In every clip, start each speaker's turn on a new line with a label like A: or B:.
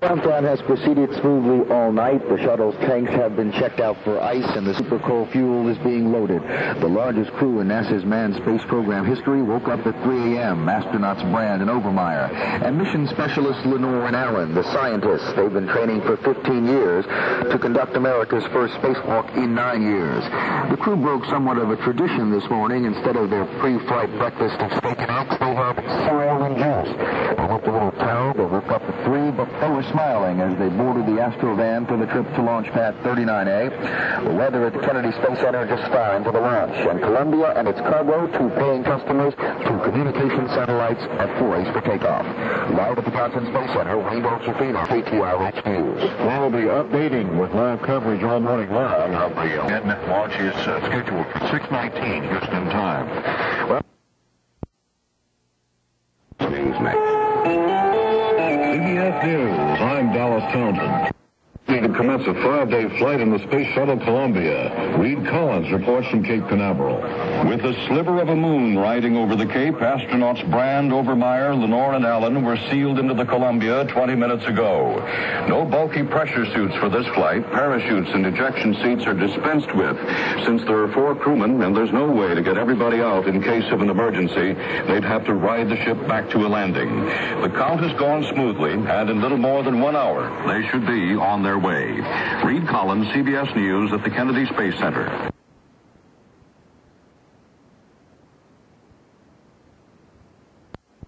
A: Countdown has proceeded smoothly all night. The shuttle's tanks have been checked out for ice, and the super cold fuel is being loaded. The largest crew in NASA's manned space program history woke up at 3 a.m. Astronauts Brand and Overmeyer and mission specialists Lenore and Allen, the scientists. They've been training for 15 years to conduct America's first spacewalk in 9 years. The crew broke somewhat of a tradition this morning. Instead of their pre-flight breakfast of steak and eggs, they had cereal and juice. They looked a little tired. They woke up at 3, but they were smiling as they boarded the Astrovan for the trip to Launch Pad 39A. The weather at the Kennedy Space Center just fine for the launch, and Columbia and its cargo, 2 paying customers, 2 communication satellites are poised for takeoff. Live at the Johnson Space Center, Wayne Josefina, KTRH News.
B: We'll be updating with live coverage all morning long. The launch is scheduled for 6:19 Houston time. Well, news next. CBS News, I'm Dallas Townsend. To commence a 5-day flight in the Space Shuttle Columbia. Reid Collins reports from Cape Canaveral.
C: With the sliver of a moon riding over the Cape, astronauts Brand, Overmeyer, Lenore, and Allen were sealed into the Columbia 20 minutes ago. No bulky pressure suits for this flight. Parachutes and ejection seats are dispensed with. Since there are 4 crewmen and there's no way to get everybody out in case of an emergency, they'd have to ride the ship back to a landing. The count has gone smoothly, and in little more than 1 hour, they should be on their way. Reid Collins, CBS News at the Kennedy Space Center.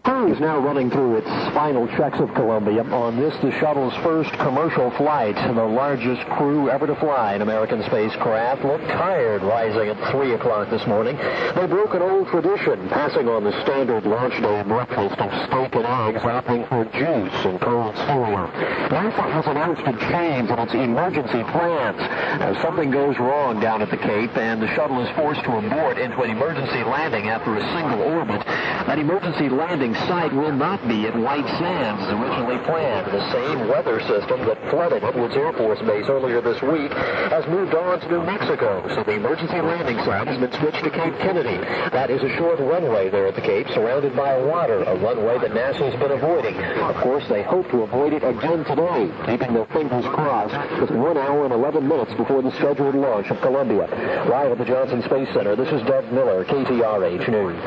D: Crew is now running through its final checks of Columbia. On this, the shuttle's first commercial flight. The largest crew ever to fly an American spacecraft looked tired rising at 3 o'clock this morning. They broke an old tradition, passing on the standard launch day breakfast of steak and eggs, opting for juice and cold cereal. NASA has announced a change in its emergency plans. As something goes wrong down at the Cape and the shuttle is forced to abort into an emergency landing after a single orbit, that emergency landing site will not be at White Sands as originally planned. The same weather system that flooded Edwards Air Force Base earlier this week has moved on to New Mexico, so the emergency landing site has been switched to Cape Kennedy. That is a short runway there at the Cape, surrounded by water, a runway that NASA's been avoiding. Of course, they hope to avoid it again today, keeping their fingers crossed, with 1 hour and 11 minutes before the scheduled launch of Columbia. Live at the Johnson Space Center, this is Doug Miller, KTRH News.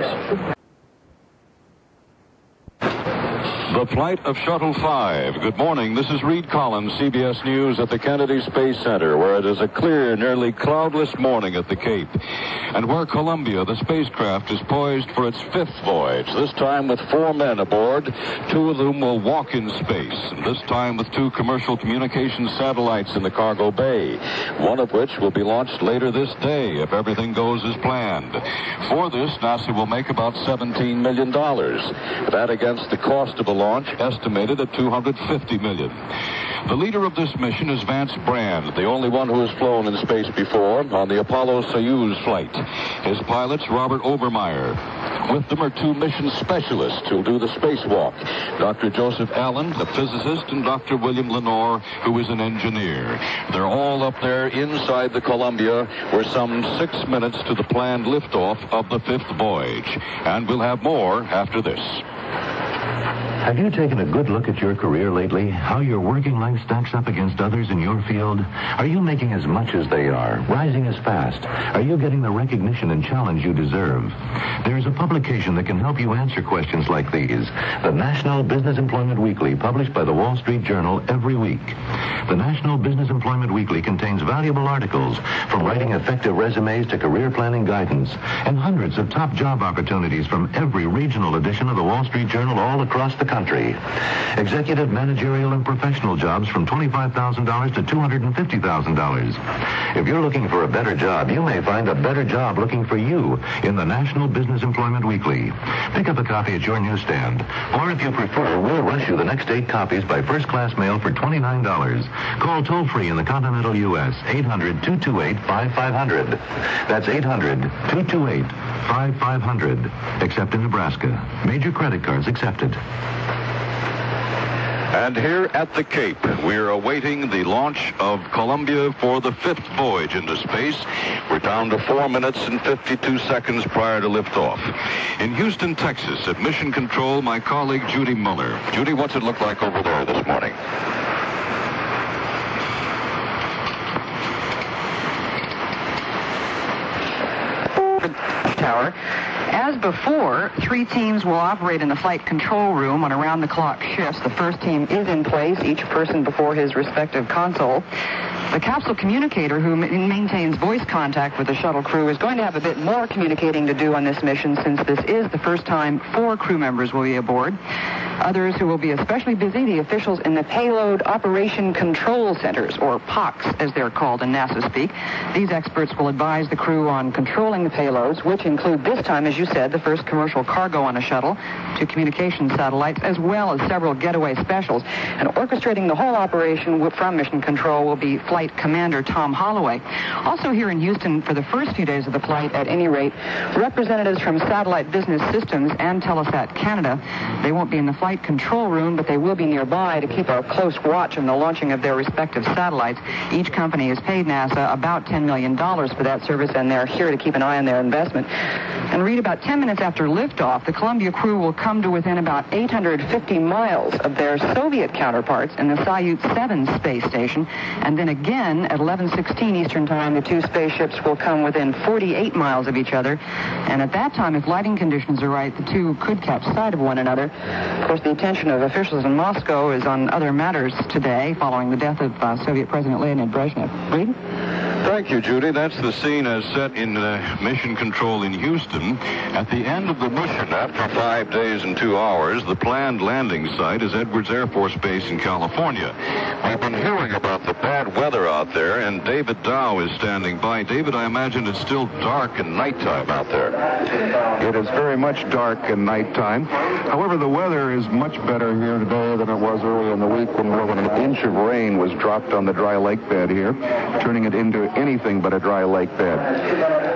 C: The flight of Shuttle 5. Good morning. This is Reid Collins, CBS News at the Kennedy Space Center, where it is a clear, nearly cloudless morning at the Cape, and where Columbia, the spacecraft, is poised for its 5th voyage, this time with 4 men aboard, 2 of whom will walk in space, and this time with 2 commercial communications satellites in the cargo bay, one of which will be launched later this day if everything goes as planned. For this, NASA will make about $17 million. That against the cost of a launch estimated at $250 million. The leader of this mission is Vance Brand, the only one who has flown in space before on the Apollo Soyuz flight. His pilot's Robert Overmeyer. With them are 2 mission specialists who'll do the spacewalk, Dr. Joseph Allen, the physicist, and Dr. William Lenore, who is an engineer. They're all up there inside the Columbia. We're some 6 minutes to the planned liftoff of the 5th voyage, and we'll have more after this.
E: Have you taken a good look at your career lately? How your working life stacks up against others in your field? Are you making as much as they are? Rising as fast? Are you getting the recognition and challenge you deserve? There's a publication that can help you answer questions like these. The National Business Employment Weekly, published by the Wall Street Journal every week. The National Business Employment Weekly contains valuable articles, from writing effective resumes to career planning guidance, and hundreds of top job opportunities from every regional edition of the Wall Street Journal all across the country. Executive, managerial, and professional jobs from $25,000 to $250,000. If you're looking for a better job, you may find a better job looking for you in the National Business Employment Weekly. Pick up a copy at your newsstand. Or if you prefer, we'll rush you the next 8 copies by first-class mail for $29. Call toll-free in the continental U.S., 800-228-5500. That's 800-228-5500. Except in Nebraska. Major credit cards accepted.
C: And here at the Cape, we're awaiting the launch of Columbia for the 5th voyage into space. We're down to 4 minutes and 52 seconds prior to liftoff. In Houston, Texas, at Mission Control, my colleague Judy Muller. Judy, what's it look like over there this morning?
F: as before, 3 teams will operate in the flight control room on around-the-clock shifts. The first team is in place, each person before his respective console. The capsule communicator, who maintains voice contact with the shuttle crew, is going to have a bit more communicating to do on this mission, since this is the first time 4 crew members will be aboard. Others who will be especially busy, the officials in the Payload Operation Control Centers, or POCs, as they're called in NASA speak. These experts will advise the crew on controlling the payloads, which include this time, as you said, the first commercial cargo on a shuttle, 2 communication satellites, as well as several getaway specials. And orchestrating the whole operation from Mission Control will be Flight Commander Tom Holloway. Also here in Houston for the first few days of the flight, at any rate, representatives from Satellite Business Systems and Telesat Canada. They won't be in the flight control room, but they will be nearby to keep a close watch on the launching of their respective satellites. Each company has paid NASA about $10 million for that service, and they're here to keep an eye on their investment. And Reid, about 10 minutes after liftoff, the Columbia crew will come to within about 850 miles of their Soviet counterparts in the Soyuz 7 space station. And then again, at 11:16 Eastern Time, the 2 spaceships will come within 48 miles of each other. And at that time, if lighting conditions are right, the 2 could catch sight of one another. Of course, the attention of officials in Moscow is on other matters today, following the death of Soviet President Leonid Brezhnev. Reid?
C: Thank you, Judy. That's the scene as set in Mission Control in Houston. At the end of the mission, after 5 days and 2 hours, the planned landing site is Edwards Air Force Base in California. We've been hearing about the bad weather out there, and David Dow is standing by. David, I imagine it's still dark and nighttime out there.
G: It is very much dark and nighttime. However, the weather is much better here today than it was earlier in the week when more than an inch of rain was dropped on the dry lake bed here, turning it into anything but a dry lake bed.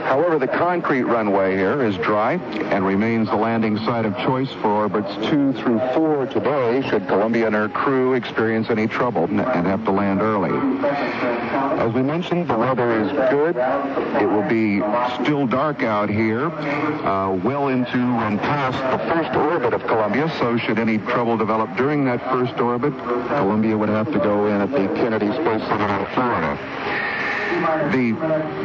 G: However, the concrete runway here is dry and remains the landing site of choice for orbits 2 through 4 today, should Columbia and her crew experience any trouble and have to land early. As we mentioned, the weather is good. It will be still dark out here, well into and past the first orbit of Columbia, so should any trouble develop during that first orbit, Columbia would have to go in at the Kennedy Space Center in Florida. The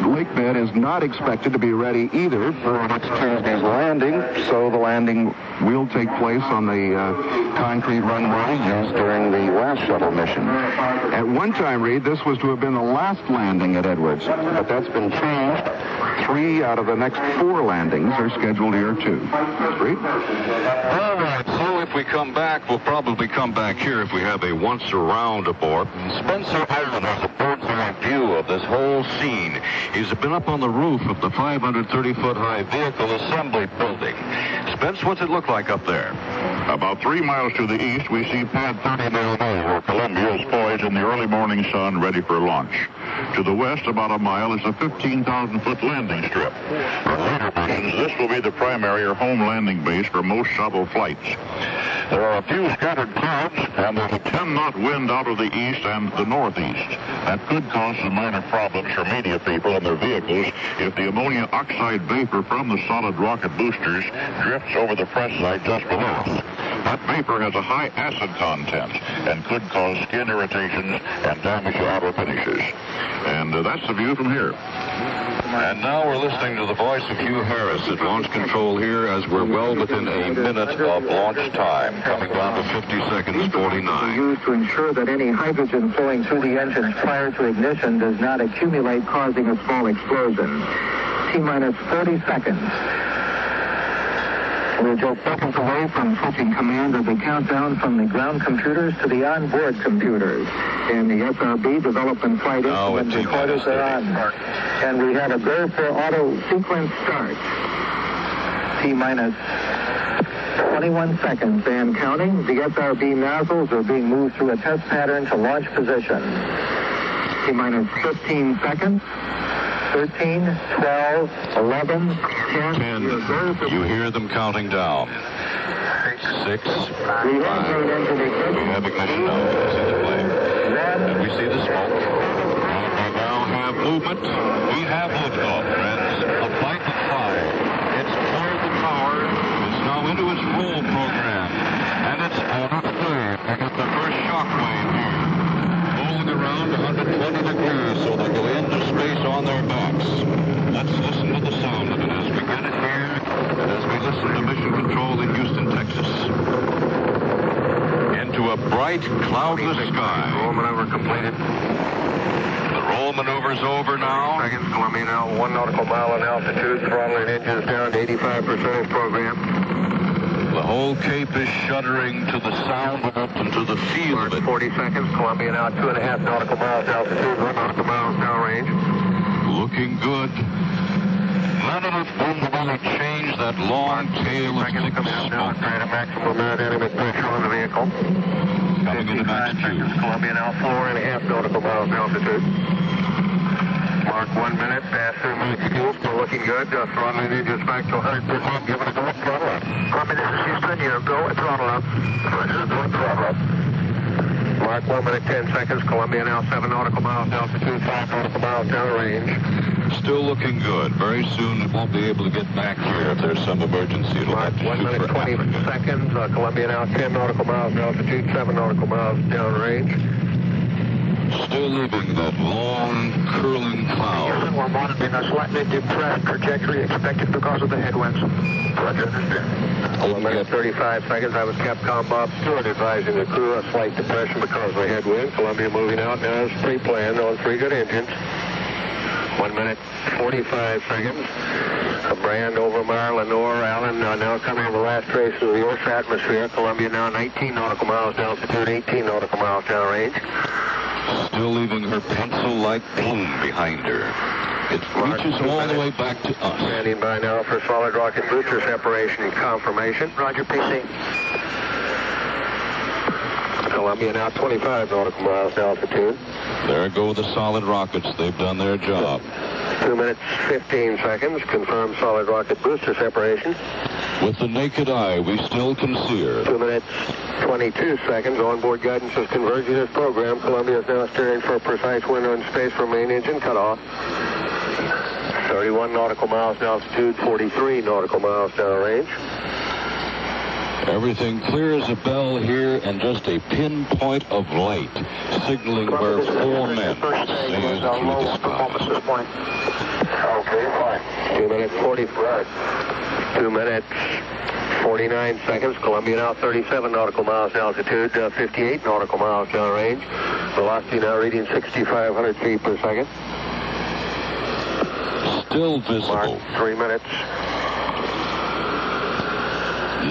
G: lake bed is not expected to be ready either for next Tuesday's landing, so the landing will take place on the concrete runway used during the last shuttle mission. At one time, Reid, this was to have been the last landing at Edwards, but that's been changed. 3 out of the next 4 landings are scheduled here, too. Reid?
C: All right, so if we come back, we'll probably come back here if we have a once-around aboard. Spencer Allen has a bird's-eye view of this whole scene. He's been up on the roof of the 530-foot-high vehicle assembly building. Spence, what's it look like up there?
B: About 3 miles to the east, we see Pad 30 where Columbia is poised in the early morning sun, ready for launch. To the west, about a mile, is a 15,000-foot landing strip. For later missions, this will be the primary or home landing base for most shuttle flights. There are a few scattered clouds, and there's a 10-knot wind out of the east and the northeast. That could cause some minor problems for media people and their vehicles if the ammonia oxide vapor from the solid rocket boosters drifts over the press site just below us. That vapor has a high acid content and could cause skin irritations and damage to outer finishes. And that's the view from here.
C: And now we're listening to the voice of Hugh Harris at launch control here as we're well within a minute of launch time, coming down to 50 seconds 49.
H: Used to ensure that any hydrogen flowing through the engines prior to ignition does not accumulate, causing a small explosion. T-minus 40 seconds. We're just seconds away from switching command of the countdown from the ground computers to the onboard computers. And the SRB development flight instrument recorders are on. And we have a go for auto sequence start. T-minus 21 seconds and counting. The SRB nozzles are being moved through a test pattern to launch position. T-minus 15 seconds. 13, 12, 11, 10.
C: You hear them counting down. 6, 5. We have ignition now. See the flame. And we see the smoke. And we now have movement. We have liftoff, friends. A flight of 5. It's cleared the tower. It's now into its roll program. And it's over clear. We got the first shock wave here. Rolling around 120 degrees, so they go into space on their backs. Let's listen to the sound of it as we get it here, and as we listen to Mission Control in Houston, Texas. Into a bright, cloudless sky.
H: Roll maneuver completed.
C: The roll maneuver's over now.
H: Seconds, Columbia now 1 nautical mile in altitude, throttling engines down to 85% as programmed.
C: The whole Cape is shuddering to the sound of it and to the feel of it.
H: 40 seconds, Columbia now 2.5 nautical miles altitude, 1 nautical miles downrange.
C: Looking good. None of it will really change that long tail of thick smoke.
H: At maximum aerodynamic pressure on the vehicle.
C: Coming into max Q.
H: Columbia now 4.5 nautical miles altitude. Mark 1 minute, pass through max Q, still looking good. Throttling engines back to 100%, give it a go, throttle up. Columbia, this is Houston, you go, throttle up. Throttle up. Mark 1 minute, 10 seconds, Columbia now 7 nautical miles altitude, 5 nautical miles downrange.
C: Still looking good. Very soon it won't be able to get back here if there's some emergency. It'll
H: Mark
C: have to
H: 1
C: shoot
H: minute,
C: for
H: 20
C: Africa.
H: seconds, Columbia now 10 nautical miles altitude, 7 nautical miles downrange.
C: Still leaving that long, curling cloud.
H: We're monitoring a slightly depressed trajectory expected because of the headwinds. Roger. 1 minute, 35 seconds. I was Capcom Bob Stewart advising the crew a slight depression because of the headwind. Columbia moving out now as pre-planned on 3 good engines. 1 minute, 45 seconds. A Brand over Mar, Lenore, Allen now coming in the last trace of the Earth's atmosphere. Columbia now 19 nautical miles altitude, 18 nautical miles downrange.
C: Still leaving her pencil-like plume behind her. It reaches all the way back to us.
H: Standing by now for solid rocket booster separation confirmation. Roger, PC. Columbia now 25 nautical miles altitude.
C: There go the solid rockets. They've done their job.
H: 2 minutes, 15 seconds. Confirmed solid rocket booster separation.
C: With the naked eye, we still can see her.
H: 2 minutes, 22 seconds. Onboard guidance is converging as programmed. Columbia is now steering for a precise window in space for main engine cutoff. 31 nautical miles altitude, 43 nautical miles downrange.
C: Everything clear as a bell here, and just a pinpoint of light signaling where 4 men sailed through the sky.
H: Okay, fine. 2 minutes, 2 minutes, 49 seconds. Columbia now 37 nautical miles altitude, 58 nautical miles downrange. Velocity now reading 6,500 feet per second.
C: Still visible.
H: Mark 3 minutes.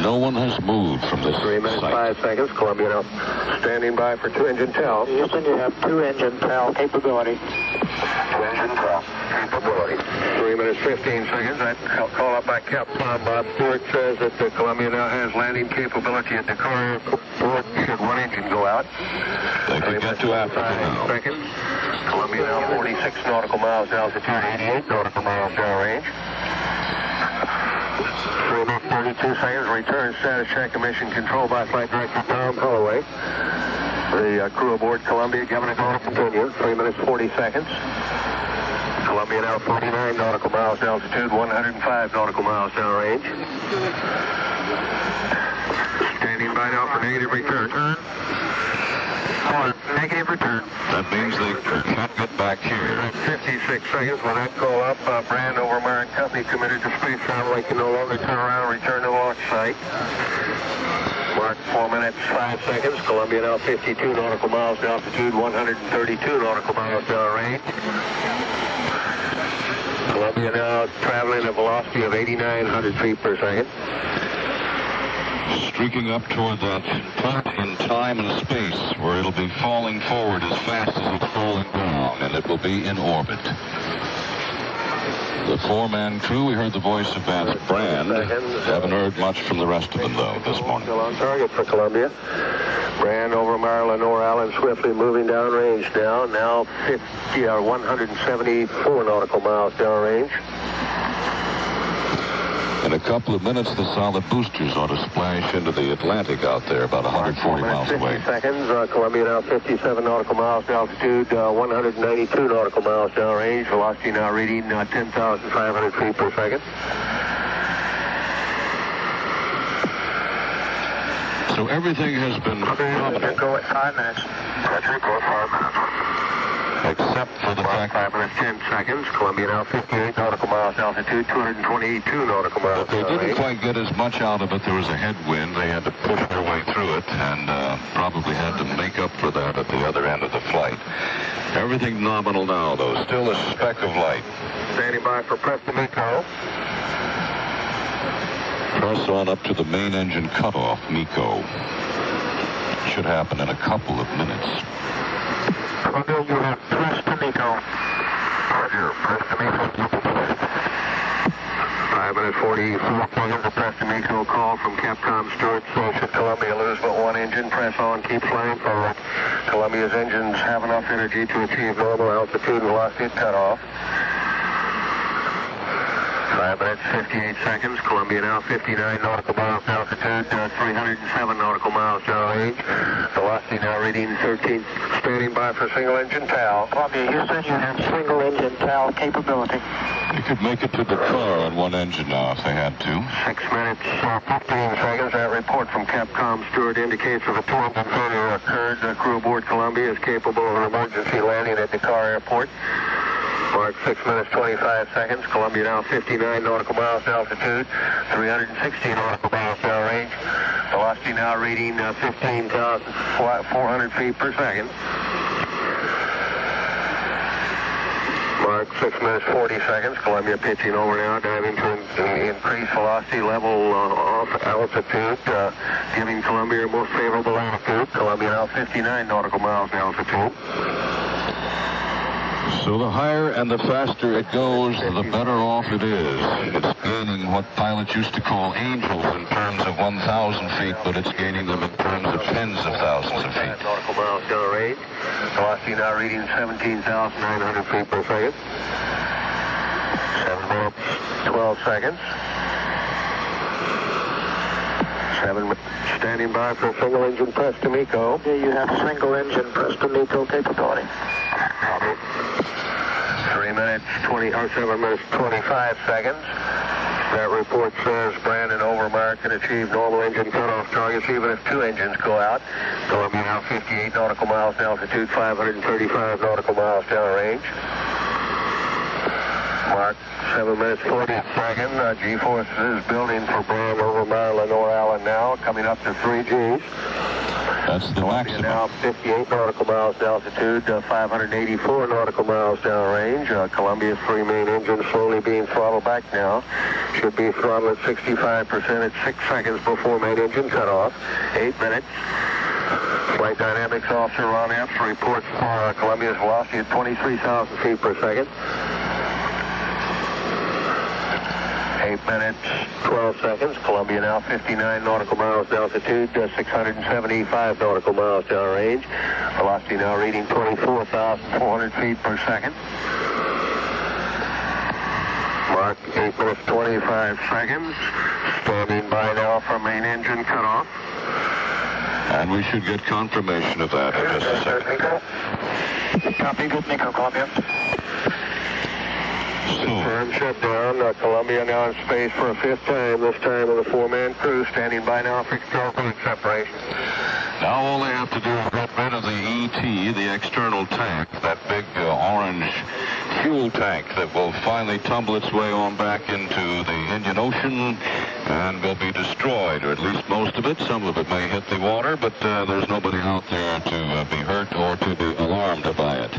C: No one has moved from this
H: 3 minutes,
C: site.
H: 5 seconds. Columbia now standing by for 2-engine tail. Houston, you have 2-engine tail capability. 2-engine tail capability. 3 minutes, 15 seconds. That call up by Captain Bob Stewart says that the Columbia now has landing capability at the car. Should 1 engine go out.
C: They could get to Africa now.
H: Seconds. Columbia now 46 nautical miles altitude, 88 nautical miles downrange. 3 minutes, 32 seconds. Return status check emission control by Flight Director Tom Holloway. The crew aboard Columbia giving a go to continue. 3 minutes, 40 seconds. Columbia now 49 nautical miles altitude, 105 nautical miles downrange. Standing by now for negative return. Negative return.
C: That means they can't get back here.
H: 56 seconds. With that call up, Brand over Mar & Company committed to space travel. They can no longer turn around and return to launch site. Mark 4 minutes, 5 seconds. Columbia now 52 nautical miles altitude, 132 nautical miles downrange. Columbia now traveling at a velocity of 8,900 feet per second.
C: Streaking up toward that point in time and space where it'll be falling forward as fast as it's falling down, and it will be in orbit. The 4-man crew, we heard the voice of Vance Brand. Haven't heard much from the rest of them, though, this morning.
H: Still on target for Columbia. Brand over Mar, Lenore, Allen swiftly moving downrange now. Now 174 nautical miles downrange.
C: In a couple of minutes, the solid boosters ought to splash into the Atlantic out there, about 140 miles away.
H: 50 seconds. Columbia now 57 nautical miles altitude, 192 nautical miles downrange. Velocity now reading 10,500 feet per second.
C: So everything has been prominent.
H: Go at 5 minutes. Roger, go at 5 minutes.
C: Except for the fact
H: 5 minutes 10 seconds. Columbia now 58 nautical miles altitude, 222 nautical miles.
C: But they didn't quite get as much out of it. There was a headwind. They had to push their way through it and probably had to make up for that at the other end of the flight. Everything nominal now, though. Still a speck of light.
H: Standing by for press to MECO.
C: Press on up to the main engine cutoff, MECO. Should happen in a couple of minutes.
H: Columbia, you have press to MECO. Roger, press to MECO. 5 minutes 44 seconds. The press to MECO call from Capcom Stewart. So should Columbia lose but one engine, press on, keep flying forward. Columbia's engines have enough energy to achieve normal altitude and velocity at cutoff. 5 minutes 58 seconds. Columbia now 59 nautical miles altitude, 307 nautical miles downrange. Velocity now reading 13. Standing by for single engine TAL. Columbia, Houston, you have single engine TAL capability.
C: They could make it to the car on one engine now if they had to.
H: 6 minutes 15 seconds. That report from Capcom Stewart indicates that a two-engine failure occurred. The crew aboard Columbia is capable of an emergency landing at Dakar Airport. Mark 6 minutes 25 seconds. Columbia now 59 nautical miles altitude, 316 nautical miles downrange. Velocity now reading 15,400 feet per second. Mark 6 minutes 40 seconds. Columbia pitching over now, diving to increase velocity level off altitude, giving Columbia a most favorable altitude. Columbia now 59 nautical miles altitude.
C: So the higher and the faster it goes, the better off it is. It's gaining what pilots used to call angels in terms of 1,000 feet, but it's gaining them in terms of tens of thousands of feet.
H: Nautical miles downrange. Velocity now reading 17,900 feet per second. 7 minutes, 12 seconds. 7 minutes. Standing by for single engine press to MECO. You have single engine press to MECO capability. 7 minutes 25 seconds. That report says Brandon Overmar can achieve normal engine cutoff targets even if two engines go out. Columbia now 58 nautical miles altitude, 535 nautical miles downrange. Mark 7 minutes 40 seconds. G-forces is building for Brandon Overmar, Lenore Allen now, coming up to 3 Gs.
C: That's the maximum.
H: Now 58 nautical miles altitude, 584 nautical miles downrange. Columbia's three main engines slowly being throttled back now. Should be throttled at 65% at 6 seconds before main engine cutoff. 8 minutes. Flight Dynamics Officer Ron Epps reports for Columbia's velocity at 23,000 feet per second. 8 minutes, 12 seconds. Columbia now 59 nautical miles altitude, 675 nautical miles downrange. Velocity now reading 24,400 feet per second. Mark 8 minutes, 25 seconds. Standing by now for main engine cutoff.
C: And we should get confirmation of that in just a second.
H: Copy, good MECO, Columbia. Confirm shutdown. Columbia now in space for a fifth time, this time with a four-man crew standing by now for control point separation.
C: Now all they have to do is get rid of the ET, the external tank, that big orange fuel tank that will finally tumble its way on back into the Indian Ocean and will be destroyed, or at least most of it. Some of it may hit the water, but there's nobody out there to be hurt or to be alarmed by it.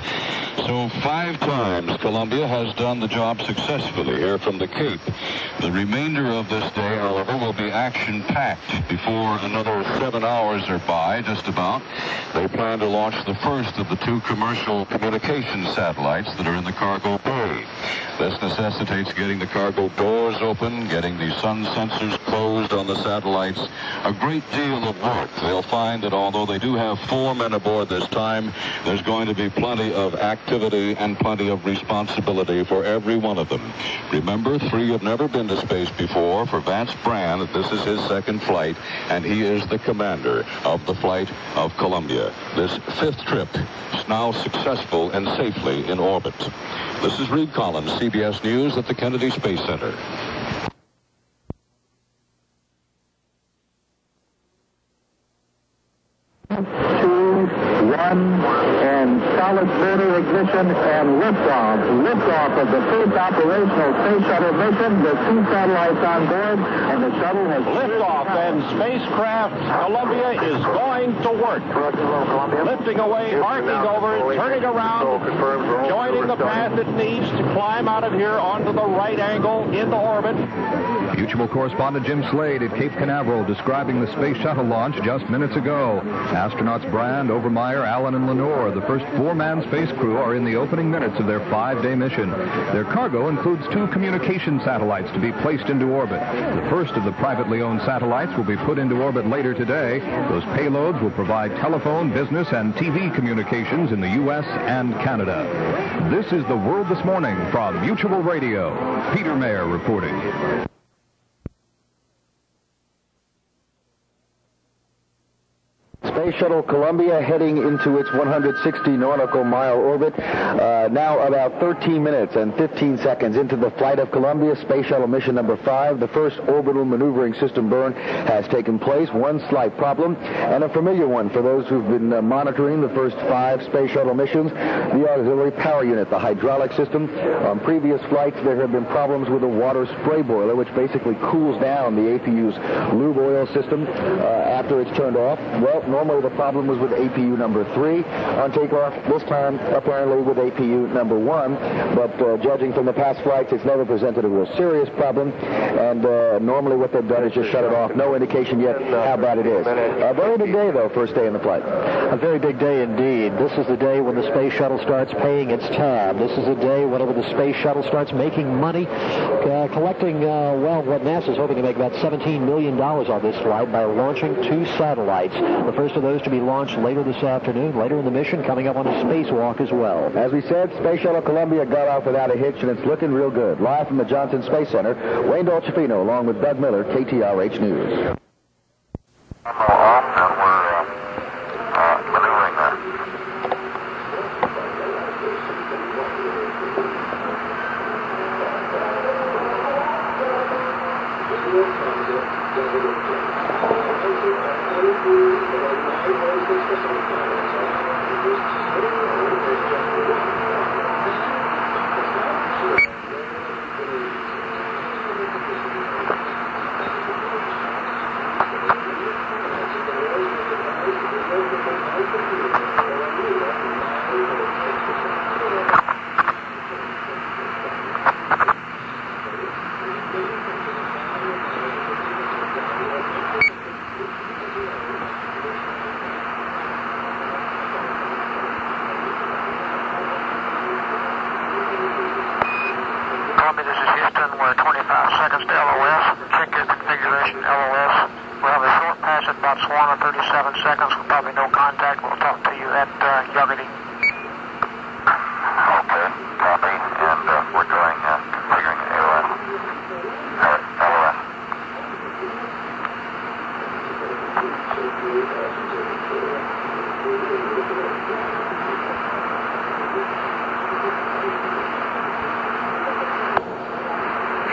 C: So 5 times Columbia has done the job successfully here from the Cape. The remainder of this day, however, will be action-packed. Before another 7 hours are by, just about, they plan to launch the first of the 2 commercial communication satellites that are in the cargo bay. This necessitates getting the cargo doors open, getting the sun sensors closed on the satellites. A great deal of work. They'll find that although they do have 4 men aboard this time, there's going to be plenty of activity and plenty of responsibility for every one of them. Remember, 3 have never been to space before. For Vance Brand, this is his second flight, and he is the commander of the flight of Columbia. This 5th trip is now successful and safely in orbit. This is Reid Collins, CBS News at the Kennedy Space Center.
H: 2, 1, and solid motor booster ignition, and liftoff. Liftoff of the first operational space shuttle mission with 2 satellites on board, and the shuttle has...
I: Liftoff, and spacecraft Columbia is going to work. Lifting away, arcing over, turning around, joining the path it needs to climb out of here onto the right angle into orbit.
J: Mutual correspondent Jim Slade at Cape Canaveral describing the space shuttle launch just minutes ago. Astronauts Brand, Overmeyer, Allen, and Lenore, the first 4-man space crew, are in the opening minutes of their 5-day mission. Their cargo includes 2 communication satellites to be placed into orbit. The first of the privately owned satellites will be put into orbit later today. Those payloads will provide telephone, business, and TV communications in the U.S. and Canada. This is The World This Morning from Mutual Radio. Peter Mayer reporting.
A: Space Shuttle Columbia heading into its 160 nautical mile orbit. Now about 13 minutes and 15 seconds into the flight of Columbia Space Shuttle mission number 5. The first orbital maneuvering system burn has taken place. One slight problem, and a familiar one for those who've been monitoring the first 5 Space Shuttle missions. The auxiliary power unit, the hydraulic system. On previous flights, there have been problems with a water spray boiler, which basically cools down the APU's lube oil system after it's turned off. Well, normally the problem was with APU number 3 on takeoff. This time, apparently, with APU number 1. But judging from the past flights, it's never presented a real serious problem. And normally what they've done is just shut it off. No indication yet how bad it is. A very big day, though, first day in the flight.
D: A very big day indeed. This is the day when the Space Shuttle starts paying its tab. This is the day whenever the Space Shuttle starts making money, collecting, what NASA's hoping to make about $17 million on this flight by launching 2 satellites. The first of those to be launched later this afternoon, later in the mission, coming up on a spacewalk as well.
A: As we said, Space Shuttle Columbia got off without a hitch, and it's looking real good. Live from the Johnson Space Center, Wayne Dolcefino, along with Doug Miller, KTRH News.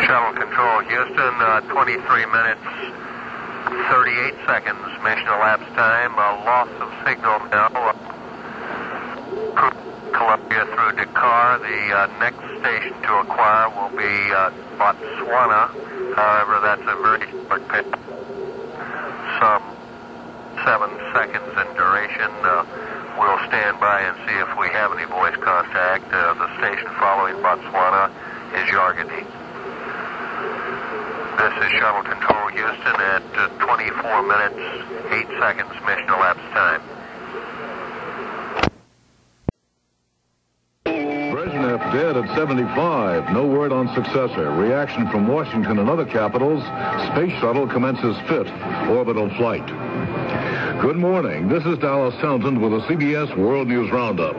K: Shuttle Control, Houston, 23 minutes, 38 seconds, mission elapsed time, loss of signal now. Columbia through Dakar. The next station to acquire will be Botswana. However, that's a very short pit, some 7 seconds in duration. We'll stand by and see if we have any voice contact. The station following Botswana is Yargany. This is Shuttle Control, Houston, at 24 minutes, 8 seconds, mission elapsed time.
L: Brezhnev dead at 75. No word on successor. Reaction from Washington and other capitals. Space Shuttle commences 5th orbital flight. Good morning. This is Dallas Townsend with a CBS World News Roundup.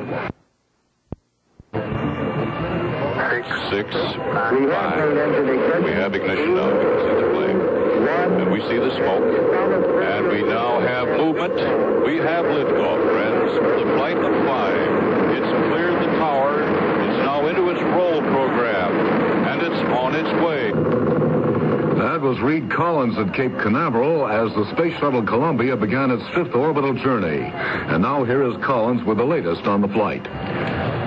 C: 6, 5. We have ignition now. We can see the flame. And we see the smoke. And we now have movement. We have liftoff, friends. The flight of 5. It's cleared the tower. It's now into its roll program. And it's on its way.
L: That was Reid Collins at Cape Canaveral as the Space Shuttle Columbia began its 5th orbital journey. And now here is Collins with the latest on the flight.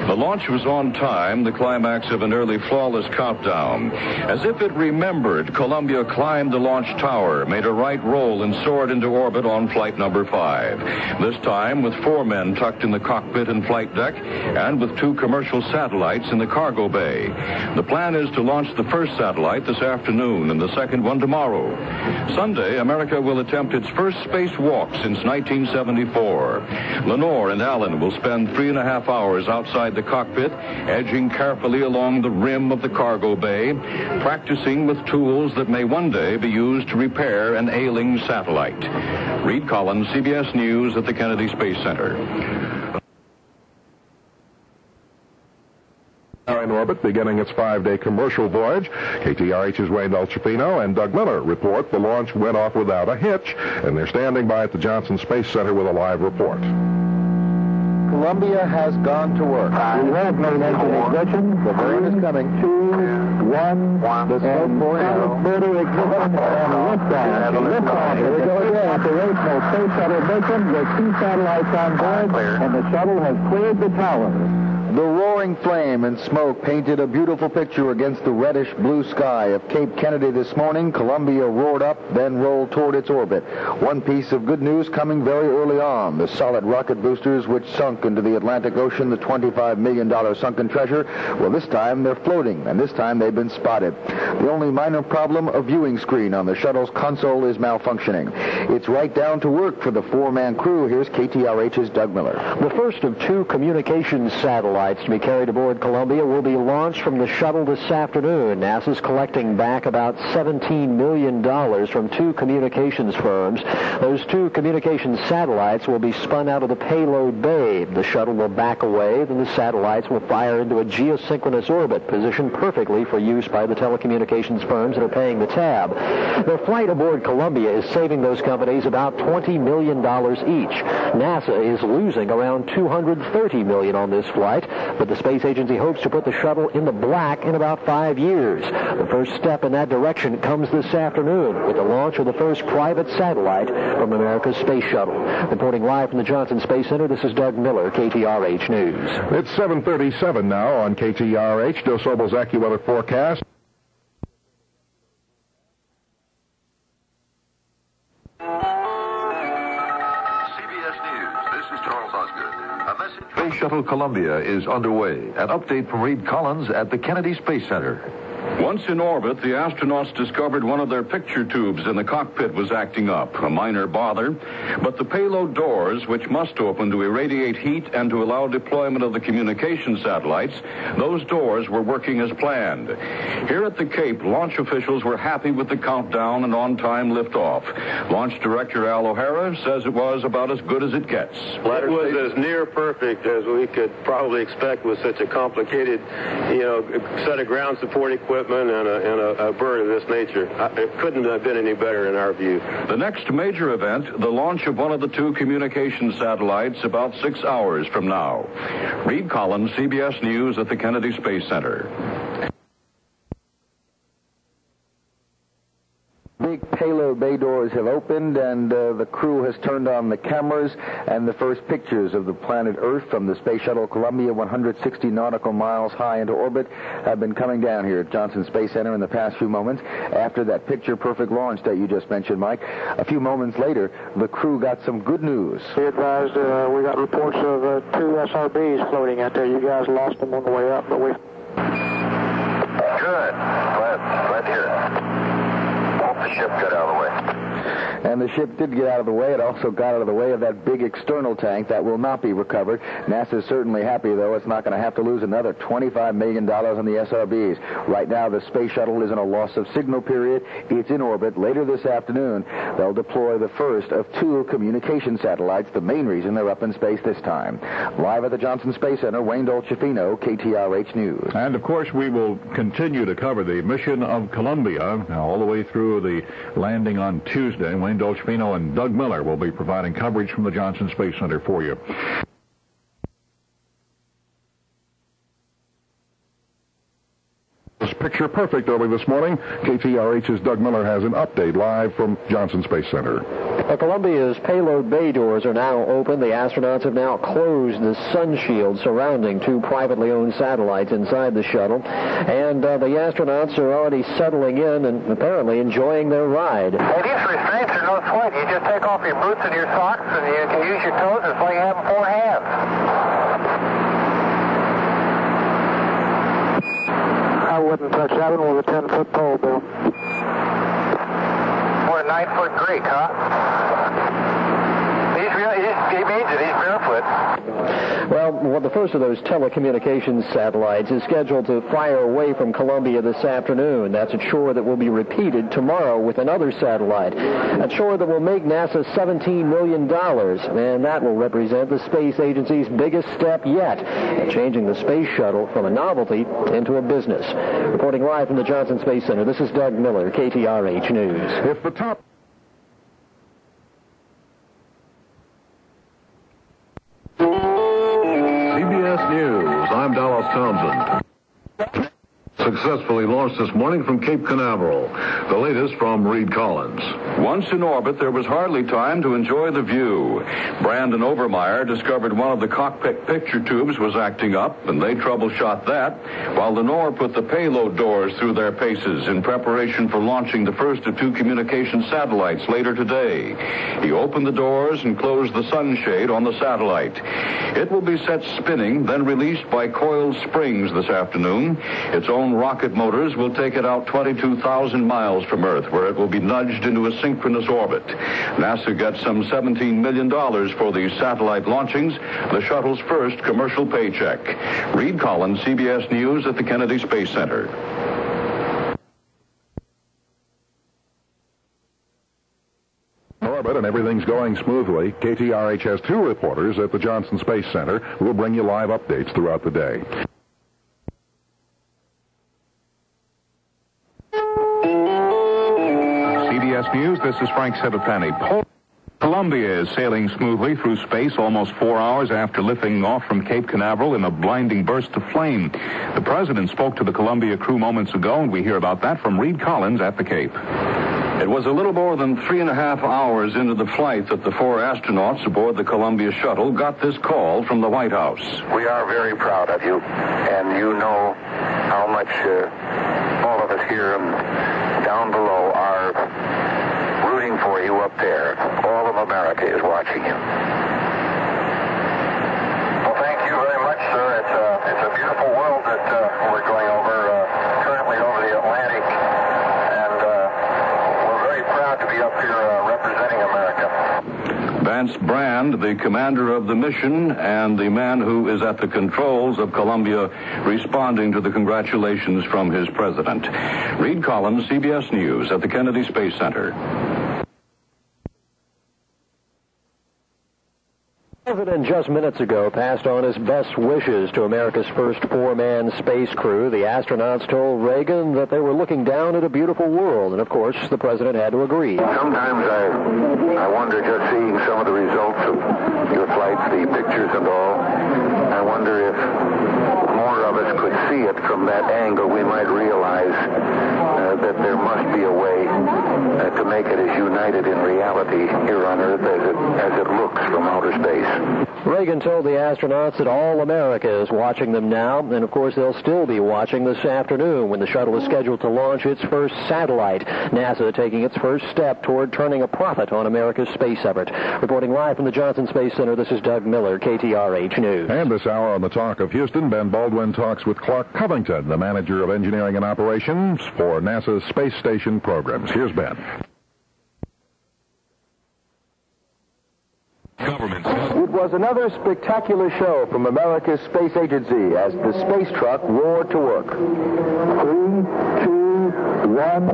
C: The launch was on time, the climax of an early flawless countdown. As if it remembered, Columbia climbed the launch tower, made a right roll, and soared into orbit on flight number 5. This time with 4 men tucked in the cockpit and flight deck, and with 2 commercial satellites in the cargo bay. The plan is to launch the first satellite this afternoon and the second one tomorrow. Sunday, America will attempt its first spacewalk since 1974. Lenore and Allen will spend 3.5 hours outside the cockpit, edging carefully along the rim of the cargo bay, practicing with tools that may one day be used to repair an ailing satellite. Reid Collins, CBS News at the Kennedy Space Center.
M: Now in orbit, beginning its 5-day commercial voyage. KTRH's Reid Collins and Doug Miller report the launch went off without a hitch, and they're standing by at the Johnson Space Center with a live report.
A: Columbia has gone to work.
H: We have made engine ignition.
A: The burn is coming.
H: 2, 1.
A: The smoke pouring out.
H: Further ignition and liftoff. Liftoff. Here we go again. Operational space shuttle mission with 2 satellites on board, and the shuttle has cleared the tower.
A: The roaring flame and smoke painted a beautiful picture against the reddish blue sky of Cape Kennedy this morning. Columbia roared up, then rolled toward its orbit. One piece of good news coming very early on. The solid rocket boosters which sunk into the Atlantic Ocean, the $25 million sunken treasure, well, this time they're floating, and this time they've been spotted. The only minor problem, a viewing screen on the shuttle's console is malfunctioning. It's right down to work for the 4-man crew. Here's KTRH's Doug Miller.
D: The first of 2 communications satellites to be carried aboard Columbia will be launched from the shuttle this afternoon. NASA's collecting back about $17 million from 2 communications firms. Those 2 communications satellites will be spun out of the payload bay. The shuttle will back away, then the satellites will fire into a geosynchronous orbit, positioned perfectly for use by the telecommunications firms that are paying the tab. Their flight aboard Columbia is saving those companies about $20 million each. NASA is losing around $230 million on this flight, but the space agency hopes to put the shuttle in the black in about 5 years. The first step in that direction comes this afternoon with the launch of the first private satellite from America's space shuttle. Reporting live from the Johnson Space Center, this is Doug Miller, KTRH News.
M: It's 7:37 now on KTRH. Joe Sobel's AccuWeather forecast.
N: Space Shuttle Columbia is underway. An update from Reid Collins at the Kennedy Space Center.
C: Once in orbit, the astronauts discovered one of their picture tubes in the cockpit was acting up, a minor bother. But the payload doors, which must open to irradiate heat and to allow deployment of the communication satellites, those doors were working as planned. Here at the Cape, launch officials were happy with the countdown and on-time liftoff. Launch Director Al O'Hara says it was about as good as it gets.
O: It was as near perfect as we could probably expect with such a complicated, set of ground support equipment and a bird of this nature. It couldn't have been any better in our view.
C: The next major event, the launch of one of the 2 communication satellites about 6 hours from now. Reid Collins, CBS News at the Kennedy Space Center.
A: Big payload bay doors have opened, and the crew has turned on the cameras, and the first pictures of the planet Earth from the Space Shuttle Columbia, 160 nautical miles high into orbit, have been coming down here at Johnson Space Center in the past few moments. After that picture-perfect launch that you just mentioned, Mike, a few moments later, the crew got some good news.
H: Be advised, we got reports of 2 SRBs floating out there. You guys lost them on the way up, but we...
K: Good. Glad to hear it. The ship got out of the way.
A: And the ship did get out of the way. It also got out of the way of that big external tank that will not be recovered. NASA's certainly happy, though. It's not going to have to lose another $25 million on the SRBs. Right now, the space shuttle is in a loss of signal period. It's in orbit. Later this afternoon, they'll deploy the first of 2 communication satellites, the main reason they're up in space this time. Live at the Johnson Space Center, Wayne Dolcefino, KTRH News.
L: And, of course, we will continue to cover the mission of Columbia all the way through the landing on Tuesday. Wayne Dolcefino and Doug Miller will be providing coverage from the Johnson Space Center for you. This picture
M: picture perfect early this morning. KTRH's Doug Miller has an update live from Johnson Space Center.
D: Columbia's payload bay doors are now open. The astronauts have now closed the sun shield surrounding two privately owned satellites inside the shuttle. And the astronauts are already settling in and apparently enjoying their ride.
H: Hey, these restraints are no sweat. You just take off your boots and your socks, and you can use your toes. It's like having four hands. I wouldn't touch that one with a 10-foot pole, Bill. Or a 9-foot grate, huh? He means it. He's barefoot.
D: Well, the first of those telecommunications satellites is scheduled to fire away from Columbia this afternoon. That's a chore that will be repeated tomorrow with another satellite, a chore that will make NASA $17 million, and that will represent the space agency's biggest step yet, changing the space shuttle from a novelty into a business. Reporting live from the Johnson Space Center, this is Doug Miller, KTRH News.
M: If the top...
L: CBS News, I'm Dallas Townsend. Successfully launched this morning from Cape Canaveral. The latest from Reid Collins.
C: Once in orbit, there was hardly time to enjoy the view. Brandon Overmeyer discovered one of the cockpit picture tubes was acting up, and they troubleshot that, while Lenore put the payload doors through their paces in preparation for launching the first of two communication satellites later today. He opened the doors and closed the sunshade on the satellite. It will be set spinning, then released by coiled springs this afternoon. Its own rocket motors will take it out 22,000 miles from Earth, where it will be nudged into a synchronous orbit. NASA gets some $17 million for these satellite launchings, the shuttle's first commercial paycheck. Reid Collins, CBS News at the Kennedy Space Center.
M: Orbit, and everything's going smoothly. KTRH has two reporters at the Johnson Space Center who will bring you live updates throughout the day.
P: CBS News, this is Frank Sebepani. Columbia is sailing smoothly through space almost 4 hours after lifting off from Cape Canaveral in a blinding burst of flame. The president spoke to the Columbia crew moments ago, and we hear about that from Reid Collins at the Cape.
C: It was a little more than 3.5 hours into the flight that the four astronauts aboard the Columbia shuttle got this call from the White House.
H: We are very proud of you, and you know how much all of us here down below are rooting for you up there. All of America is watching you. Well, thank you very much, sir. It's a beautiful world that we're going over, currently over the Atlantic, and we're very proud to be up here representing America.
C: Vance Brand, the commander of the mission and the man who is at the controls of Columbia, responding to the congratulations from his president. Reid Collins, CBS News at the Kennedy Space Center.
D: The president just minutes ago passed on his best wishes to America's first four-man space crew. The astronauts told Reagan that they were looking down at a beautiful world, and of course the president had to agree.
H: Sometimes I wonder, just seeing some of the results of your flights, the pictures and all, I wonder if more of us could see it from that angle, we might realize that there must be a way to make it as united in reality here on Earth as it looks from outer space.
D: Reagan told the astronauts that all America is watching them now, and of course they'll still be watching this afternoon when the shuttle is scheduled to launch its first satellite. NASA taking its first step toward turning a profit on America's space effort. Reporting live from the Johnson Space Center, this is Doug Miller, KTRH News.
M: And this hour on the Talk of Houston, Ben Baldwin talks with Clark Covington, the manager of engineering and operations for NASA's space station programs. Here's Ben.
Q: It was another spectacular show from America's space agency as the space truck roared to work. 3, 2, 1,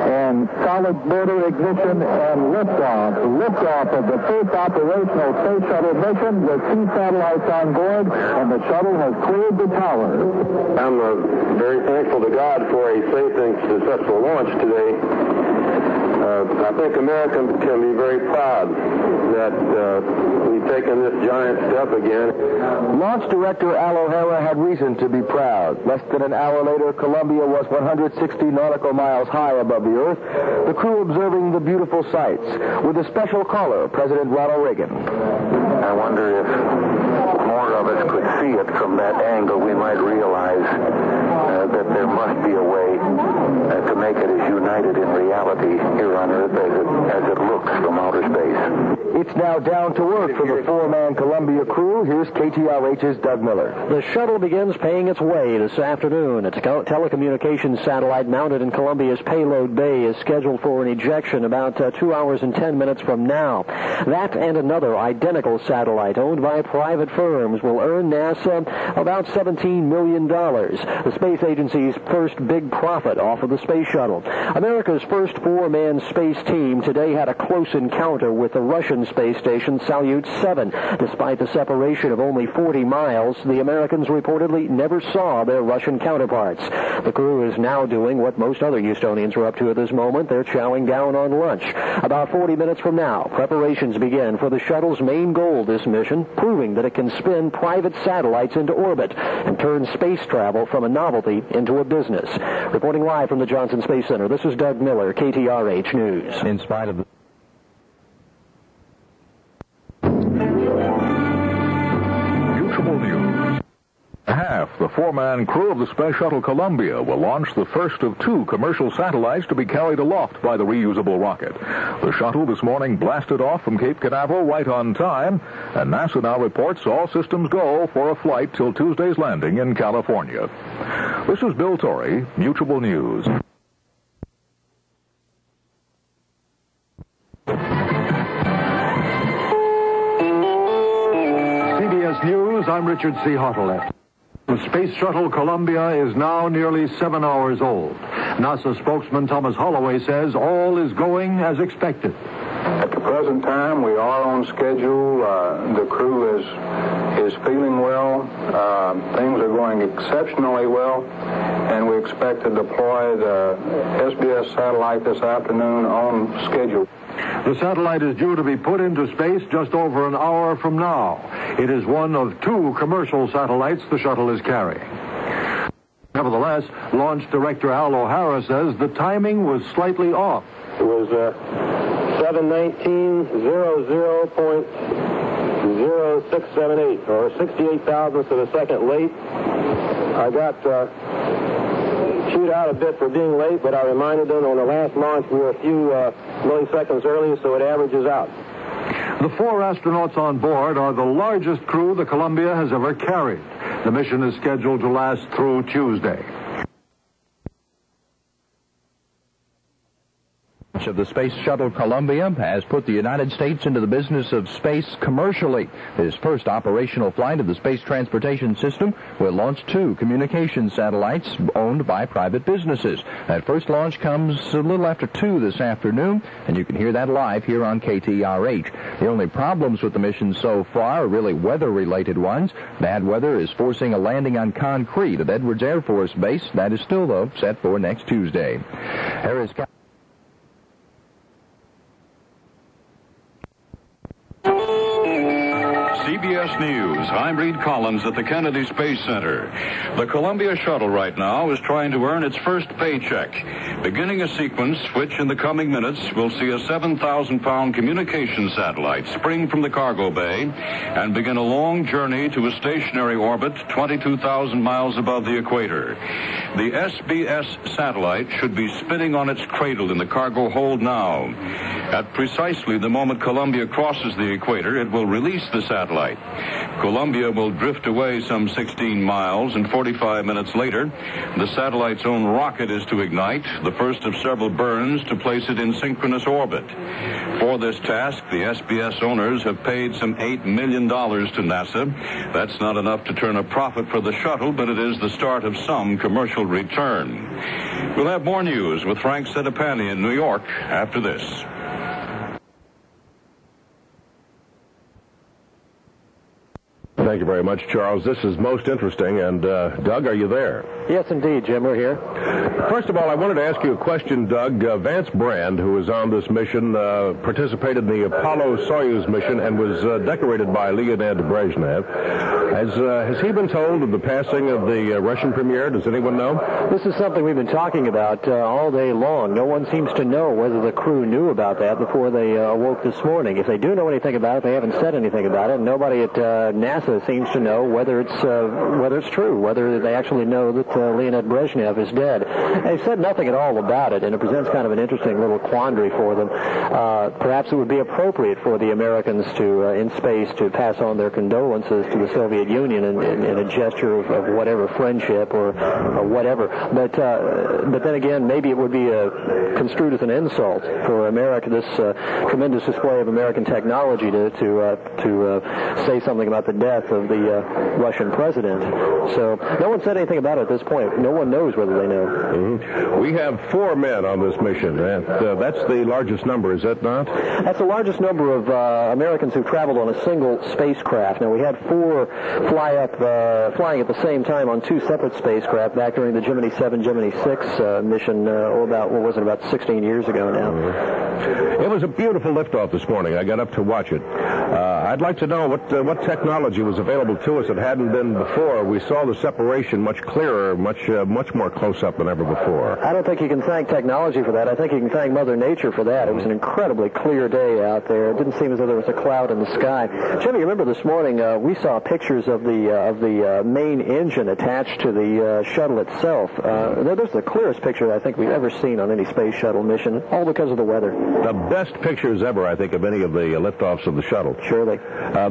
Q: and solid motor ignition and liftoff. Liftoff of the first operational space shuttle mission with 2 satellites on board, and the shuttle has cleared the tower.
O: I'm very thankful to God for a safe and successful launch today. I think America can be very proud that we've taken this giant step again.
A: Launch Director Al O'Hara had reason to be proud. Less than an hour later, Columbia was 160 nautical miles high above the Earth, the crew observing the beautiful sights. With a special caller, President Ronald Reagan.
H: I wonder if more of us could see it from that angle, we might realize that there must be a way to make it as united in reality here on Earth as it looks from outer space.
A: It's now down to work for the four-man Columbia crew. Here's KTRH's Doug Miller.
D: The shuttle begins paying its way this afternoon. Its telecommunications satellite mounted in Columbia's Payload Bay is scheduled for an ejection about 2 hours and 10 minutes from now. That and another identical satellite owned by private firms will earn NASA about $17 million, the space agency's first big profit off of the space shuttle. America's first four-man space team today had a close encounter with the Russian space station Salyut 7. Despite the separation of only 40 miles, the Americans reportedly never saw their Russian counterparts. The crew is now doing what most other Houstonians are up to at this moment. They're chowing down on lunch. About 40 minutes from now, preparations begin for the shuttle's main goal this mission, proving that it can spin private satellites into orbit and turn space travel from a novelty into a business. Reporting live from the Johnson Space Center, this is Doug Miller, KTRH News.
J: In spite of the the four-man crew of the Space Shuttle Columbia will launch the first of two commercial satellites to be carried aloft by the reusable rocket. The shuttle this morning blasted off from Cape Canaveral right on time, and NASA now reports all systems go for a flight till Tuesday's landing in California. This is Bill Torrey, Mutual News.
L: CBS News, I'm Richard C. Hottelet. The Space Shuttle Columbia is now nearly 7 hours old. NASA spokesman Thomas Holloway says all is going as expected.
R: At the present time, we are on schedule. The crew is feeling well. Things are going exceptionally well, and we expect to deploy the SBS satellite this afternoon on schedule.
L: The satellite is due to be put into space just over an hour from now. It is one of two commercial satellites the shuttle is carrying. Nevertheless, Launch Director Al O'Hara says the timing was slightly off.
O: It was 7:19:00.0678, or 68 thousandths of a second late. I got chewed out a bit for being late, but I reminded them on the last launch we were a few milliseconds early, so it averages out.
L: The four astronauts on board are the largest crew the Columbia has ever carried. The mission is scheduled to last through Tuesday.
J: Of the Space Shuttle Columbia has put the United States into the business of space commercially. His first operational flight of the Space Transportation System will launch two communication satellites owned by private businesses. That first launch comes a little after 2 this afternoon, and you can hear that live here on KTRH. The only problems with the mission so far are really weather-related ones. Bad weather is forcing a landing on concrete at Edwards Air Force Base. That is still, though, set for next Tuesday.
C: CBS News. I'm Reid Collins at the Kennedy Space Center. The Columbia shuttle right now is trying to earn its first paycheck. Beginning a sequence which in the coming minutes will see a 7,000-pound communication satellite spring from the cargo bay and begin a long journey to a stationary orbit 22,000 miles above the equator. The SBS satellite should be spinning on its cradle in the cargo hold now. At precisely the moment Columbia crosses the equator, it will release the satellite. Columbia will drift away some 16 miles, and 45 minutes later, the satellite's own rocket is to ignite, the first of several burns to place it in synchronous orbit. For this task, the SBS owners have paid some $8 million to NASA. That's not enough to turn a profit for the shuttle, but it is the start of some commercial return. We'll have more news with Frank Sedapani in New York after this.
M: Thank you very much, Charles. This is most interesting. And, Doug, are you there?
D: Yes, indeed, Jim. We're here.
M: First of all, I wanted to ask you a question, Doug. Vance Brand, who was on this mission, participated in the Apollo-Soyuz mission and was decorated by Leonid Brezhnev. Has he been told of the passing of the Russian premier? Does anyone know?
D: This is something we've been talking about all day long. No one seems to know whether the crew knew about that before they awoke this morning. If they do know anything about it, they haven't said anything about it. Nobody at NASA seems to know whether it's true, whether they actually know that Leonid Brezhnev is dead. They've said nothing at all about it, and it presents kind of an interesting little quandary for them. Perhaps it would be appropriate for the Americans to, in space, to pass on their condolences to the Soviet Union in a gesture of whatever friendship or whatever. But then again, maybe it would be construed as an insult for America, this tremendous display of American technology to say something about the death of the Russian president. So no one said anything about it at this point. No one knows whether they know.
M: Mm-hmm. We have 4 men on this mission. That's the largest number, is that not?
D: That's the largest number of Americans who've traveled on a single spacecraft. Now, we had 4 flying at the same time on 2 separate spacecraft back during the Gemini 7, Gemini 6 mission, about 16 years ago now.
M: It was a beautiful liftoff this morning. I got up to watch it. I'd like to know what technology was available to us that hadn't been before. We saw the separation much clearer, much more close-up than ever before.
D: I don't think you can thank technology for that. I think you can thank Mother Nature for that. It was an incredibly clear day out there. It didn't seem as though there was a cloud in the sky. Jimmy, you remember this morning we saw pictures of the main engine attached to the shuttle itself. There's the clearest picture I think we've ever seen on any space shuttle mission, all because of the weather.
M: The best pictures ever, I think, of any of the liftoffs of the shuttle.
D: Surely.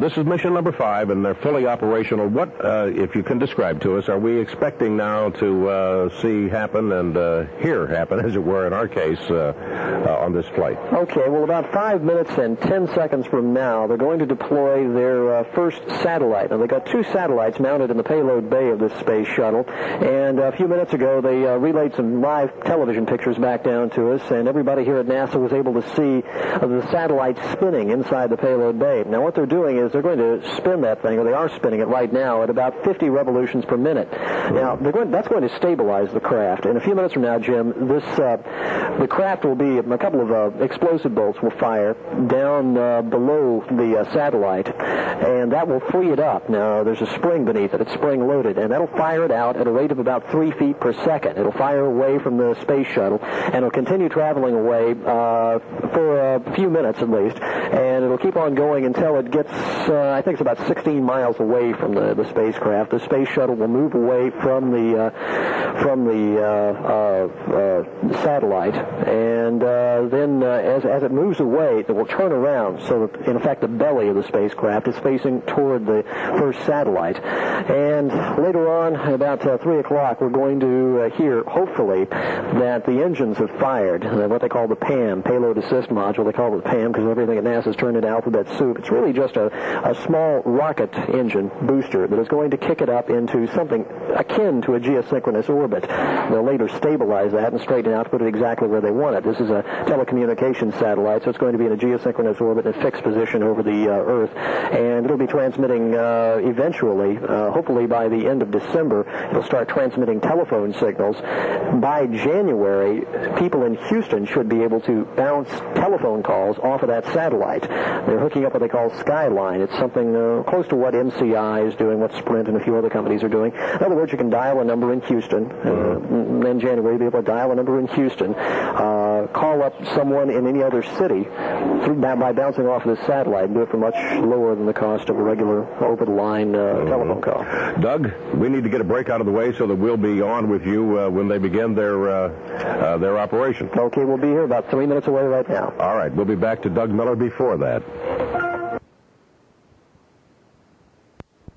M: This is mission number 5, and they're fully operational. What, if you can describe to us, are we expecting now to see happen and hear happen, as it were, in our case, on this flight?
D: Okay, well, about 5 minutes and 10 seconds from now, they're going to deploy their first satellite. Now, they got 2 satellites mounted in the payload bay of this space shuttle, and a few minutes ago, they relayed some live television pictures back down to us, and everybody here at NASA was able to see the satellite spinning inside the payload bay. Now, what they're doing is they're going to spin that thing, or they are spinning it right now, at about 50 revolutions per minute. Now, that's going to stabilize the craft. In a few minutes from now, Jim, the craft will be, a couple of explosive bolts will fire down below the satellite, and that will free it up. Now, there's a spring beneath it. It's spring-loaded, and that'll fire it out at a rate of about 3 feet per second. It'll fire away from the space shuttle, and it'll continue traveling away for a few minutes at least, and it'll keep on going until it gets, I think it's about 16 miles away from the spacecraft. The space shuttle will move away from the satellite, and then as it moves away, it will turn around so that, in effect, the belly of the spacecraft is facing toward the first satellite. And later on, about 3 o'clock, we're going to hear, hopefully, that the engines have fired, what they call the PAM, Payload Assist Module. They call it PAM because everything at NASA is turned into alphabet soup. It's really just a small rocket engine booster that is going to kick it up into something akin to a geosynchronous orbit. They'll later stabilize that and straighten it out to put it exactly where they want it. This is a telecommunications satellite, so it's going to be in a geosynchronous orbit in a fixed position over the Earth, and it'll be transmitting eventually, hopefully by the end of December, it'll start transmitting telephone signals. By January, people in Houston should be able to bounce telephone calls off of that satellite. They're hooking up what they call Skyline. It's something close to what MCI is doing, what Sprint and a few other companies are doing. In other words, you can dial a number in Houston, in January, you'll be able to dial a number in Houston, call up someone in any other city by bouncing off this satellite, and do it for much lower than the cost of a regular over-the-line telephone call.
M: Doug, we need to get a break out of the way so that we'll be on with you when they begin their operation.
D: Okay, we'll be here about 3 minutes away right now.
M: All right, we'll be back to Doug Miller before that.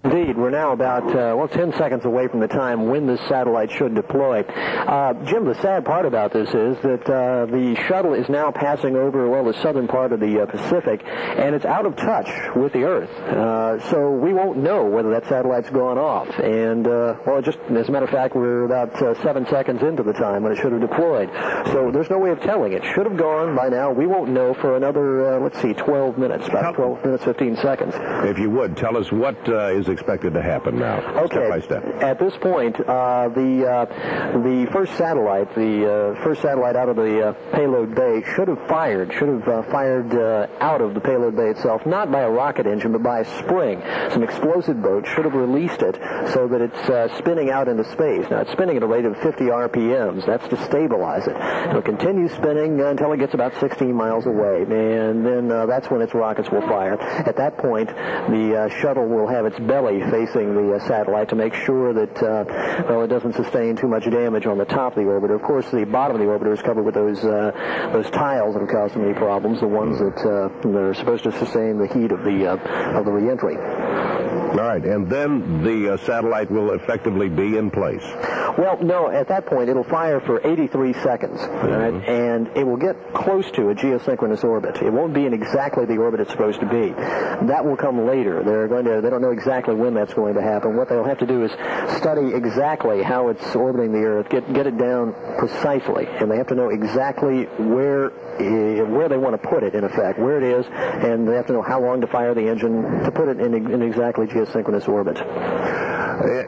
D: Indeed, we're now about, 10 seconds away from the time when this satellite should deploy. Jim, the sad part about this is that the shuttle is now passing over, the southern part of the Pacific, and it's out of touch with the Earth. So we won't know whether that satellite's gone off. And, just as a matter of fact, we're about 7 seconds into the time when it should have deployed. So there's no way of telling. It should have gone by now. We won't know for another, 12 minutes, about 12 minutes, 15 seconds.
M: If you would, tell us what is expected expected to happen now?
D: Okay.
M: Step by step.
D: At this point, the first satellite out of the payload bay should have fired out of the payload bay itself, not by a rocket engine, but by a spring. Some explosive boat should have released it so that it's spinning out into space. Now, it's spinning at a rate of 50 RPMs. That's to stabilize it. It'll continue spinning until it gets about 16 miles away, and then that's when its rockets will fire. At that point, the shuttle will have its belly facing the satellite to make sure that it doesn't sustain too much damage on the top of the orbiter. Of course, the bottom of the orbiter is covered with those tiles that have caused so many problems, the ones that are supposed to sustain the heat of the reentry.
M: All right, and then the satellite will effectively be in place.
D: Well, no, at that point it'll fire for 83 seconds, right? And it will get close to a geosynchronous orbit. It won't be in exactly the orbit it's supposed to be. That will come later. They don't know exactly when that's going to happen. What they'll have to do is study exactly how it's orbiting the Earth, get it down precisely, and they have to know exactly where they want to put it, in effect, where it is, and they have to know how long to fire the engine to put it in exactly geosynchronous orbit.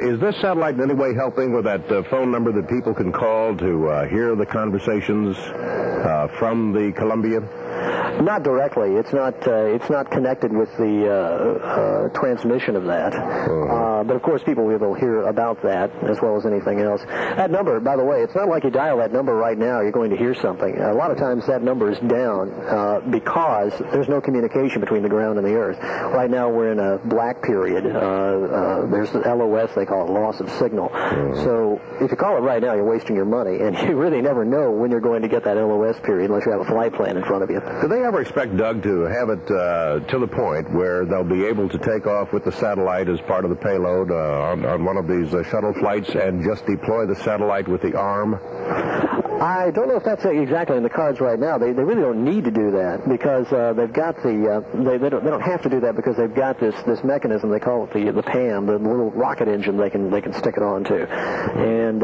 M: Is this satellite in any way helping with that phone number that people can call to hear the conversations from the Columbia?
D: Not directly. It's not connected with the transmission of that. But of course, people will hear about that as well as anything else. That number, by the way, it's not like you dial that number right now, you're going to hear something. A lot of times that number is down because there's no communication between the ground and the Earth. Right now we're in a black period. There's the LOS, they call it, loss of signal. So if you call it right now, you're wasting your money, and you really never know when you're going to get that LOS period unless you have a flight plan in front of you.
M: Do they ever expect, Doug, to have it to the point where they'll be able to take off with the satellite as part of the payload on one of these shuttle flights and just deploy the satellite with the arm?
D: I don't know if that's exactly in the cards right now. They really don't need to do that because they've got they don't have to do that because they've got this mechanism, they call it the PAM, the little rocket engine they can stick it onto, and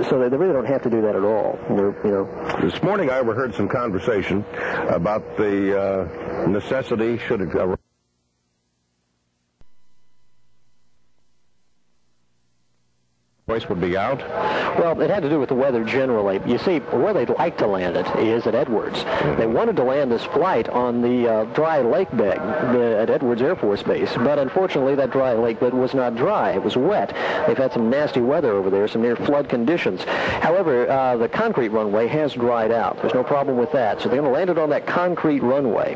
D: so they really don't have to do that at all.
M: This morning I overheard some conversation about the necessity should it voice would be out?
D: Well, it had to do with the weather generally. You see, where they'd like to land it is at Edwards. They wanted to land this flight on the dry lake bed at Edwards Air Force Base, but unfortunately that dry lake bed was not dry. It was wet. They've had some nasty weather over there, some near flood conditions. However, the concrete runway has dried out. There's no problem with that. So they're going to land it on that concrete runway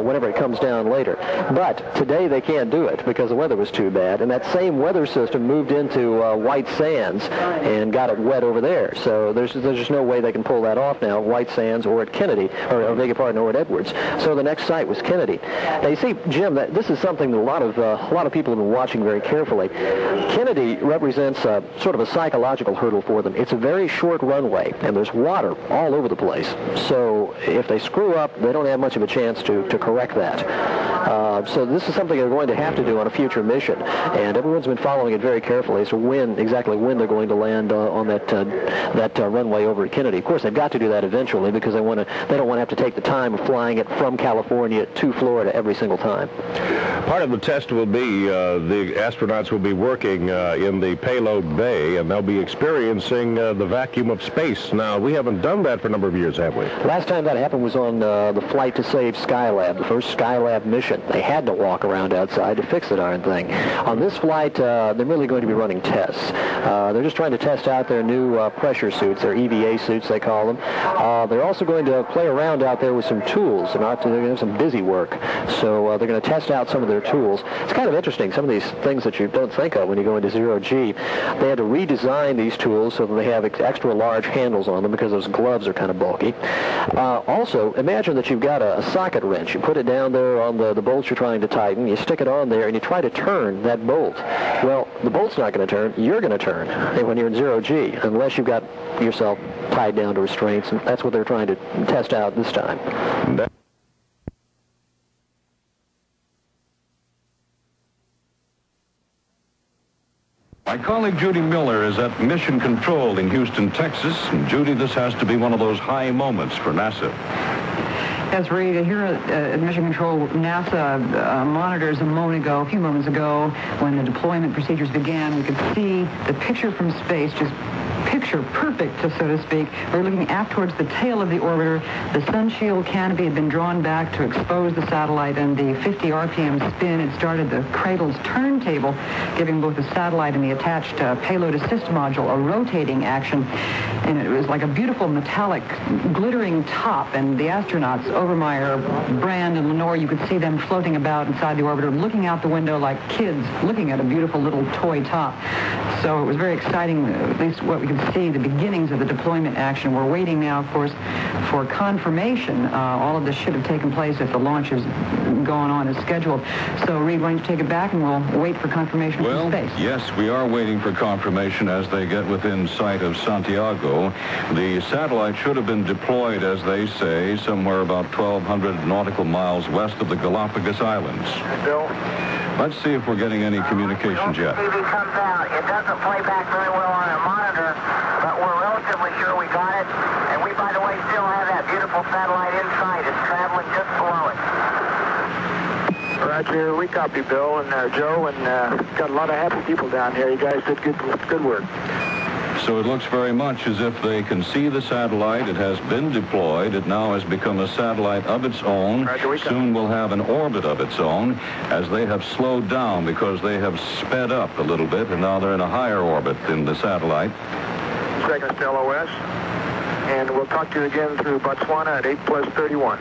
D: whenever it comes down later. But today they can't do it because the weather was too bad, and that same weather system moved into White Sands and got it wet over there. So there's just no way they can pull that off now, White Sands or at Kennedy, or beg your pardon, or at Edwards. So the next site was Kennedy. Now you see, Jim, this is something that a lot of people have been watching very carefully. Kennedy represents sort of a psychological hurdle for them. It's a very short runway, and there's water all over the place. So if they screw up, they don't have much of a chance to correct that. So this is something they're going to have to do on a future mission, and everyone's been following it very carefully as to exactly when they're going to land on that runway over at Kennedy. Of course, they've got to do that eventually because they don't want to have to take the time of flying it from California to Florida every single time.
M: Part of the test will be the astronauts will be working in the payload bay, and they'll be experiencing the vacuum of space. Now, we haven't done that for a number of years, have we?
D: Last time that happened was on the flight to save Skylab, the first Skylab mission. They had to walk around outside to fix the darn thing. On this flight, they're really going to be running tests. They're just trying to test out their new pressure suits, their EVA suits, they call them. They're also going to play around out there with some tools. They're going to have some busy work. So they're going to test out some of their tools. It's kind of interesting, some of these things that you don't think of when you go into zero-G. They had to redesign these tools so that they have extra large handles on them because those gloves are kind of bulky. Also, imagine that you've got a socket wrench. You put it down there on the bolts you're trying to tighten. You stick it on there, and you try to turn that bolt. Well, the bolt's not going to turn. You're going to turn when you're in zero-G, unless you've got yourself tied down to restraints, and that's what they're trying to test out this time.
C: My colleague Judy Muller is at Mission Control in Houston, Texas. And Judy, this has to be one of those high moments for NASA.
F: Yes, Reid, here at Mission Control, NASA monitors a few moments ago, when the deployment procedures began, we could see the picture from space, just picture perfect, so to speak. We're looking aft towards the tail of the orbiter. The sunshield canopy had been drawn back to expose the satellite, and the 50 RPM spin had started the cradle's turntable, giving both the satellite and the attached Payload Assist Module a rotating action. And it was like a beautiful metallic glittering top, and the astronauts, Overmeyer, Brand, and Lenore, you could see them floating about inside the orbiter, looking out the window like kids looking at a beautiful little toy top. So it was very exciting, at least what we could see, the beginnings of the deployment action. We're waiting now, of course, for confirmation. All of this should have taken place if the launch has gone on as scheduled. So, Reid, why don't you take it back, and we'll wait for confirmation from space.
C: Yes, we are waiting for confirmation as they get within sight of Santiago. The satellite should have been deployed, as they say, somewhere about 1,200 nautical miles west of the Galapagos Islands.
H: Bill?
C: Let's see if we're getting any communications yet.
H: TV comes out. It doesn't play back very well on our monitor, but we're relatively sure we got it. And we, by the way, still have that beautiful satellite inside. It's traveling just below it. Roger, we copy, Bill and Joe, and got a lot of happy people down here. You guys did good work.
C: So it looks very much as if they can see the satellite. It has been deployed. It now has become a satellite of its own. Soon will have an orbit of its own, as they have slowed down because they have sped up a little bit, and now they're in a higher orbit in the satellite.
H: Seconds to LOS. And we'll talk to you again through Botswana at 8+31.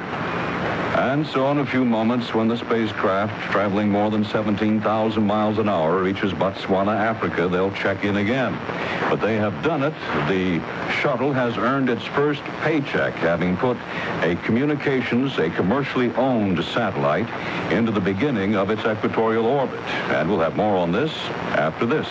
C: And so in a few moments, when the spacecraft, traveling more than 17,000 miles an hour, reaches Botswana, Africa, they'll check in again. But they have done it. The shuttle has earned its first paycheck, having put a commercially owned satellite into the beginning of its equatorial orbit. And we'll have more on this after this.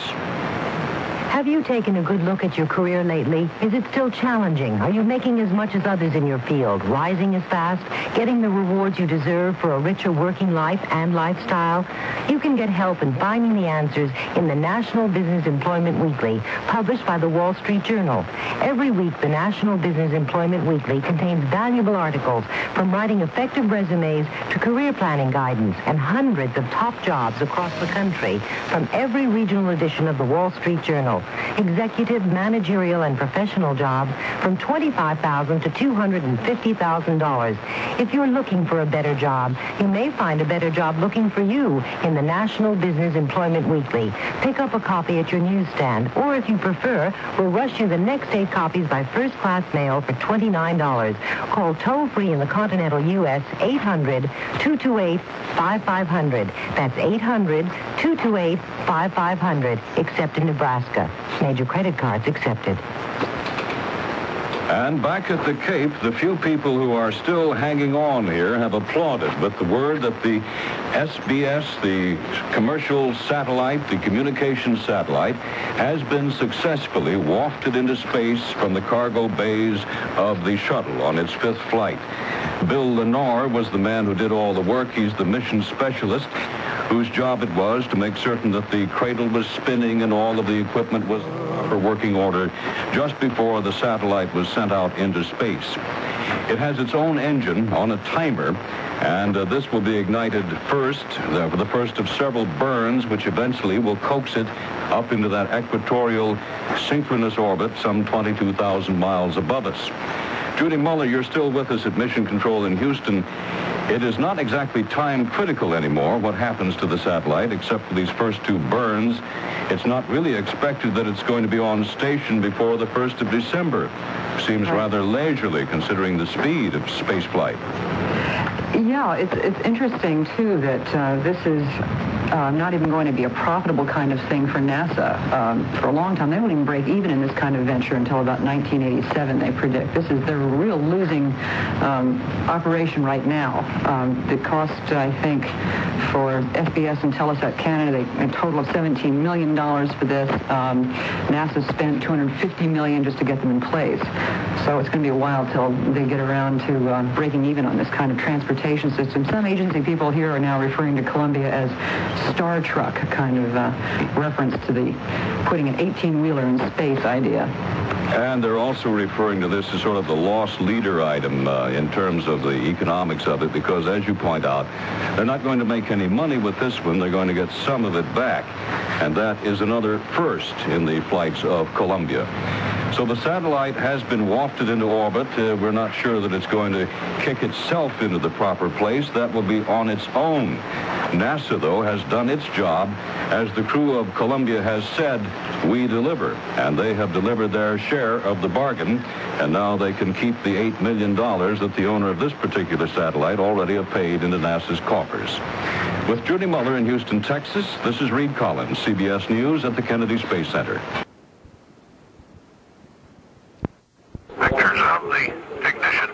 S: Have you taken a good look at your career lately? Is it still challenging? Are you making as much as others in your field? Rising as fast? Getting the rewards you deserve for a richer working life and lifestyle? You can get help in finding the answers in the National Business Employment Weekly, published by the Wall Street Journal. Every week, the National Business Employment Weekly contains valuable articles, from writing effective resumes to career planning guidance, and hundreds of top jobs across the country from every regional edition of the Wall Street Journal. Executive, managerial, and professional jobs from $25,000 to $250,000. If you're looking for a better job, you may find a better job looking for you in the National Business Employment Weekly. Pick up a copy at your newsstand, or if you prefer, we'll rush you the next 8 copies by first-class mail for $29. Call toll-free in the continental U.S. 800-228-5500. That's 800-228-5500, except in Nebraska. Major credit cards accepted.
C: And back at the Cape, the few people who are still hanging on here have applauded with the word that the SBS, the commercial satellite, the communications satellite, has been successfully wafted into space from the cargo bays of the shuttle on its 5th flight. Bill Lenore was the man who did all the work. He's the mission specialist, whose job it was to make certain that the cradle was spinning and all of the equipment was for working order just before the satellite was sent out into space. It has its own engine on a timer, and this will be ignited first, for the first of several burns, which eventually will coax it up into that equatorial synchronous orbit some 22,000 miles above us. Judy Muller, you're still with us at Mission Control in Houston. It is not exactly time critical anymore what happens to the satellite, except for these first 2 burns. It's not really expected that it's going to be on station before the 1st of December. Seems rather leisurely considering the speed of space flight.
F: Yeah, it's interesting, too, that this is not even going to be a profitable kind of thing for NASA. For a long time, they won't even break even in this kind of venture until about 1987, they predict. This is their real losing operation right now. The cost, I think, for SBS and Telesat Canada, a total of $17 million for this. NASA spent $250 million just to get them in place. So it's going to be a while till they get around to breaking even on this kind of transportation system. Some agency people here are now referring to Columbia as Star Trek kind of reference to the putting an 18-wheeler in space idea.
C: And they're also referring to this as sort of the lost leader item in terms of the economics of it, because as you point out, they're not going to make any money with this one. They're going to get some of it back. And that is another first in the flights of Columbia. So the satellite has been wafted into orbit. We're not sure that it's going to kick itself into the proper place. That will be on its own. NASA, though, has done its job. As the crew of Columbia has said, we deliver. And they have delivered their share of the bargain. And now they can keep the $8 million that the owner of this particular satellite already have paid into NASA's coffers. With Judy Muller in Houston, Texas, this is Reid Collins, CBS News at the Kennedy Space Center.
K: Pictures of the ignition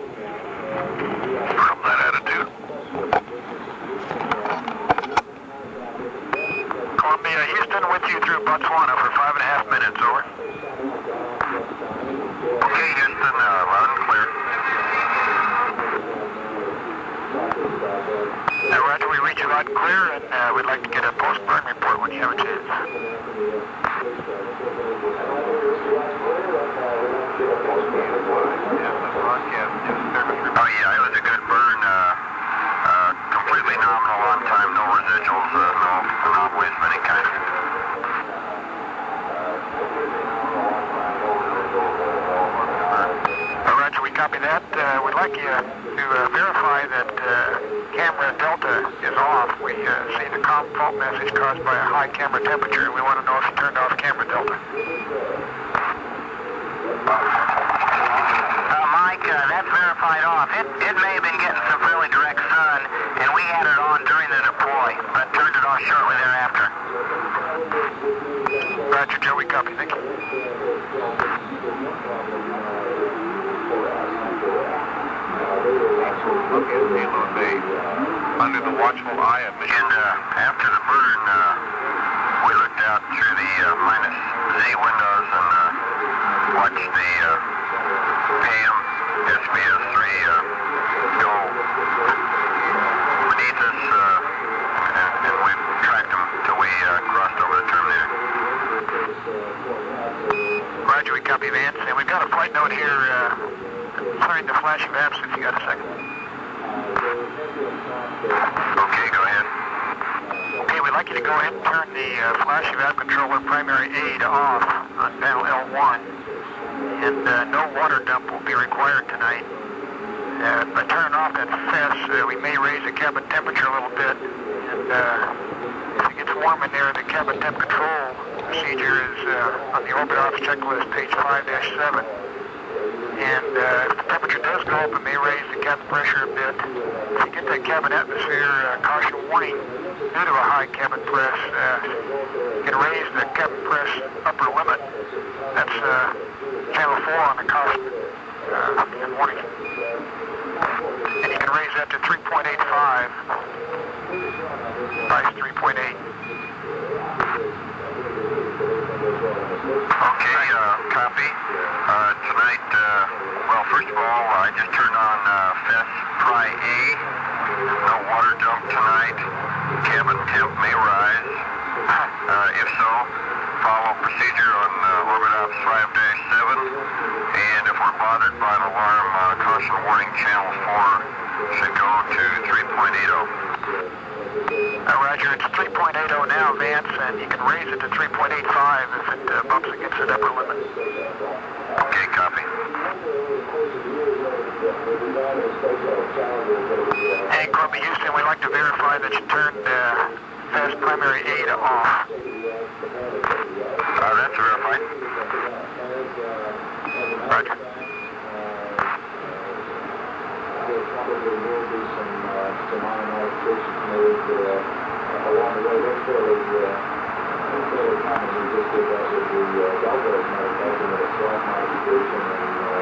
K: from that attitude. Columbia, Houston with you through Botswana for 5.5 minutes, over. Okay, Houston, loud and clear. Roger, we reach you loud and clear, and we'd like to get a post-burn report when you have a chance. Oh yeah, it was a good burn, completely nominal on time, no residuals, no anomalies of any kind. Roger, we copy that. We'd like you to verify that camera delta is off. We see the COM fault message caused by a high camera temperature, and we want to know if you turned off camera delta. Mike, that's verified off. It may have been getting some fairly direct sun, and we had it on during the deploy, but turned it off shortly thereafter. Roger, Joe, we copy. Thank you. Okay, payload bay under the watchful eye of mission. And after the burn, we looked out through the minus Z windows and watched the AM SBS-3 go beneath us, and we tracked them till we crossed over the terminator. Roger, we copy, Vance. And we've got a flight note here concerning the flash of absence. You got a second? Okay, go ahead. Okay, we'd like you to go ahead and turn the flash evac controller primary aid off on panel L1. And no water dump will be required tonight. By turning off that FES, we may raise the cabin temperature a little bit. And if it gets warm in there, the cabin temp control procedure is on the orbit ops checklist, page 5-7. And if the temperature does go up, it may raise the cabin pressure a bit. If you get that cabin atmosphere caution warning due to a high cabin press, you can raise the cabin press upper limit. That's channel 4 on the caution and warning. And you can raise that to 3.85. Price 3.8. Okay, copy. Tonight, well, first of all, I just turned on FES Pri A. No water dump tonight. Cabin temp may rise. If so, follow procedure on orbit ops 5-7. And if we're bothered by an alarm, caution warning channel 4 should go to 3.80. Roger, it's 3.80 now, Vance, and you can raise it to 3.85 if it bumps against that upper limit. Okay, copy. Hey, Columbia, Houston, we'd like to verify that you turned FES primary ADA off. That's verified. Roger.
T: Along the way, they're fairly commonly just did that with the Delta modification, with a slot modification, and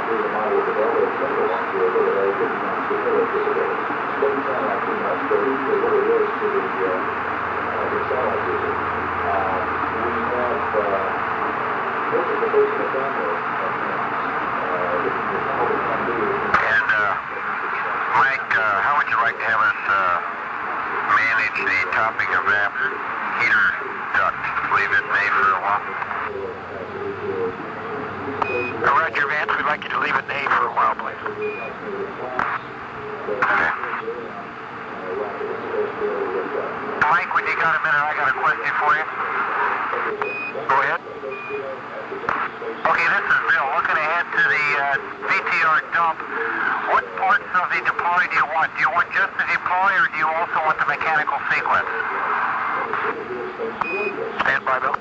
T: through the model of the Delta Shuttle launch here, where they didn't launch the Delta, so they didn't sound like too much, but it really is to the satellite user. We have most of the folks in the family
K: and Mike, how would you like to have us manage the topping of that heater duct. Leave it in A for a while. Roger, Vance. We'd like you to leave it in A for a while, please. Okay. Mike, when you got a minute, I got a question for you. Go ahead. Okay, this is Bill. Looking ahead to the VTR dump, what parts of the deploy do you want? Do you want just the deploy, or do you also want the mechanical sequence? Stand by, Bill.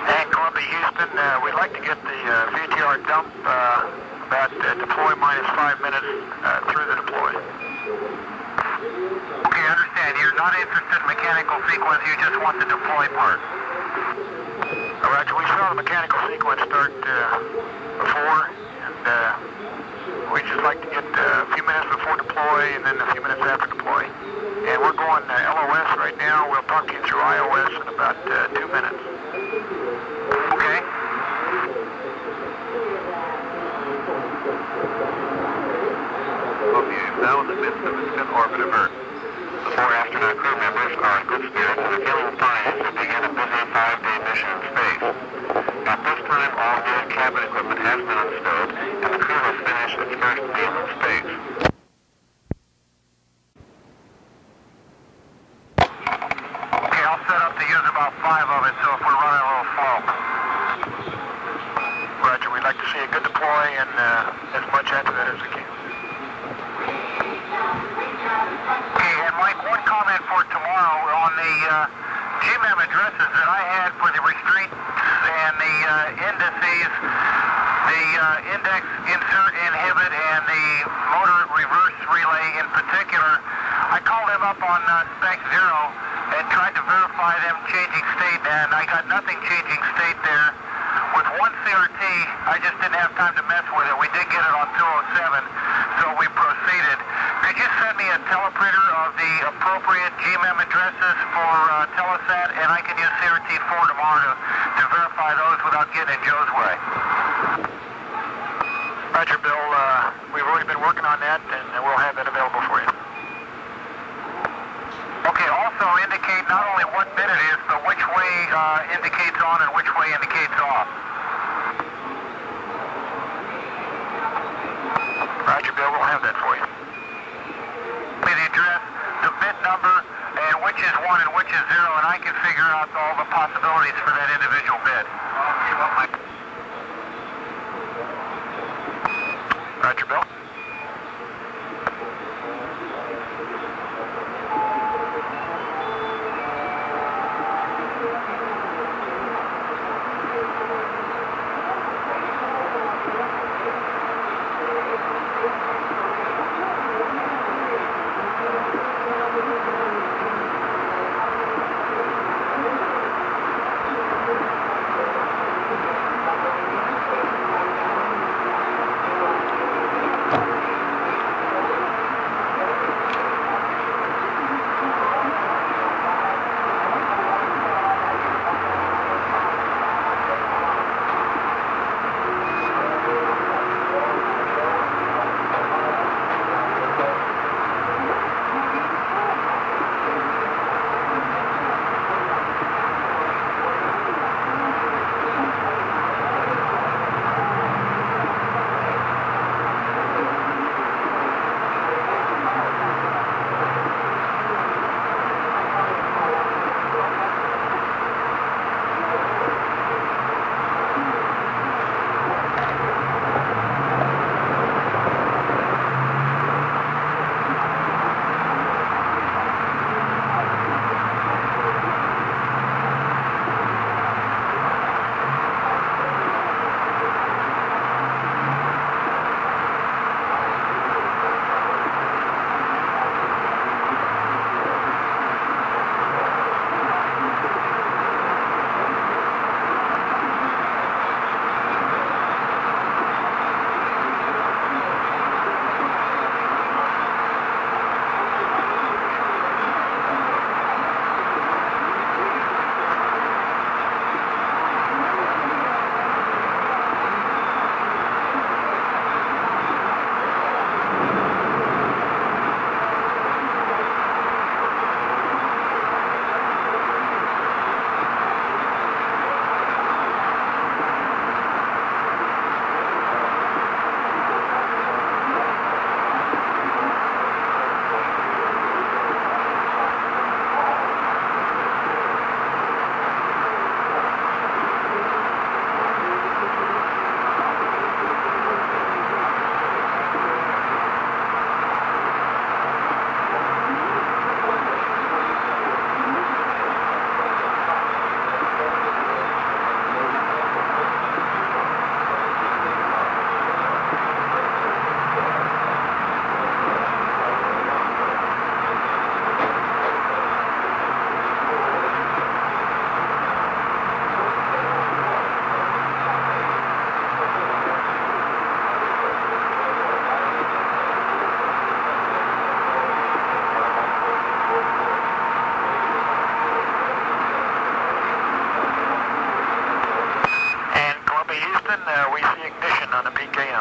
K: And Columbia, Houston, we'd like to get the VTR dump about deploy minus 5 minutes through the deploy. Okay, I understand. You're not interested in mechanical sequence, you just want the deploy part. Roger, we saw the mechanical sequence start before, and we'd just like to get a few minutes before deploy and then a few minutes after deploy. And we're going LOS right now. We'll talk to you through iOS in about 2 minutes. Okay. Columbia is now in the midst of its fifth orbit of Earth. The 4 astronaut crew members are in good spirits and are feeling fine as they begin a busy 5-day mission in space. At this time, all new cabin equipment has been unstowed, and the crew has finished its first meal in space. Okay, I'll set up to use about 5 of it, so if we're running a little slow. Roger, we'd like to see a good deploy and as much after that as we can. Okay, and Mike, one comment for tomorrow on the GMM addresses that I had for the restraints and the indices, the index, insert, inhibit, and the motor reverse relay in particular. I called them up on spec 0 and tried to verify them changing state, and I got nothing changing state there. With one CRT, I just didn't have time to mess with it. We did get it on 207, so we proceeded. Could you send me a teleprinter of the appropriate GMM addresses for Telesat, and I can use CRT4 tomorrow to verify those without getting in Joe's way? Roger, Bill. We've already been working on that, and we'll have that available for you. Okay, also indicate not only what bit it is, but which way indicates on and which way indicates off. Roger, Bill, we'll have that for you. The address, the bit number, and which is 1 and which is 0, and I can figure out all the possibilities for that individual bit. Roger, Bill.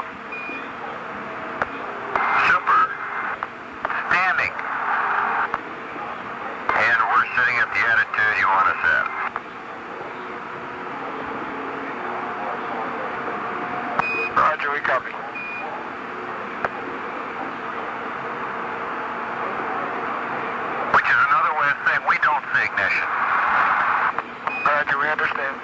K: 1. Super. Standing. And we're sitting at the attitude you want us at. Roger, we copy. Which is another way of saying we don't see ignition. Roger, we understand.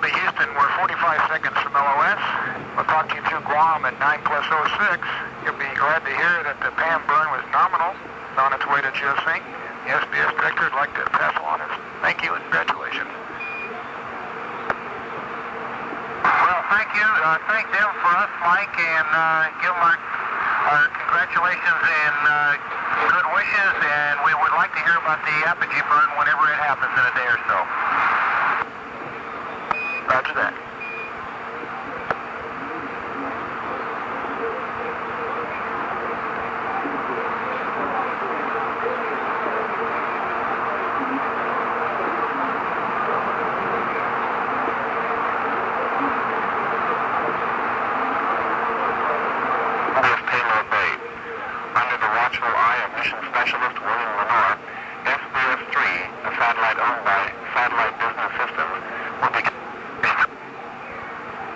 K: Houston, we're 45 seconds from LOS. We'll talk you through Guam at 9+06. You'll be glad to hear that the PAM burn was nominal. It's on its way to geosync. The SBS director would like to pass along his thank you and congratulations. Well, thank you. Thank them for us, Mike, and give them our congratulations and good wishes, and we would like to hear about the apogee burn whenever it happens in a day or so. Roger that. Payload Bay. Under the watchful eye of mission specialist William Lenore, SBS-3, a satellite owned by Satellite Business Systems, will begin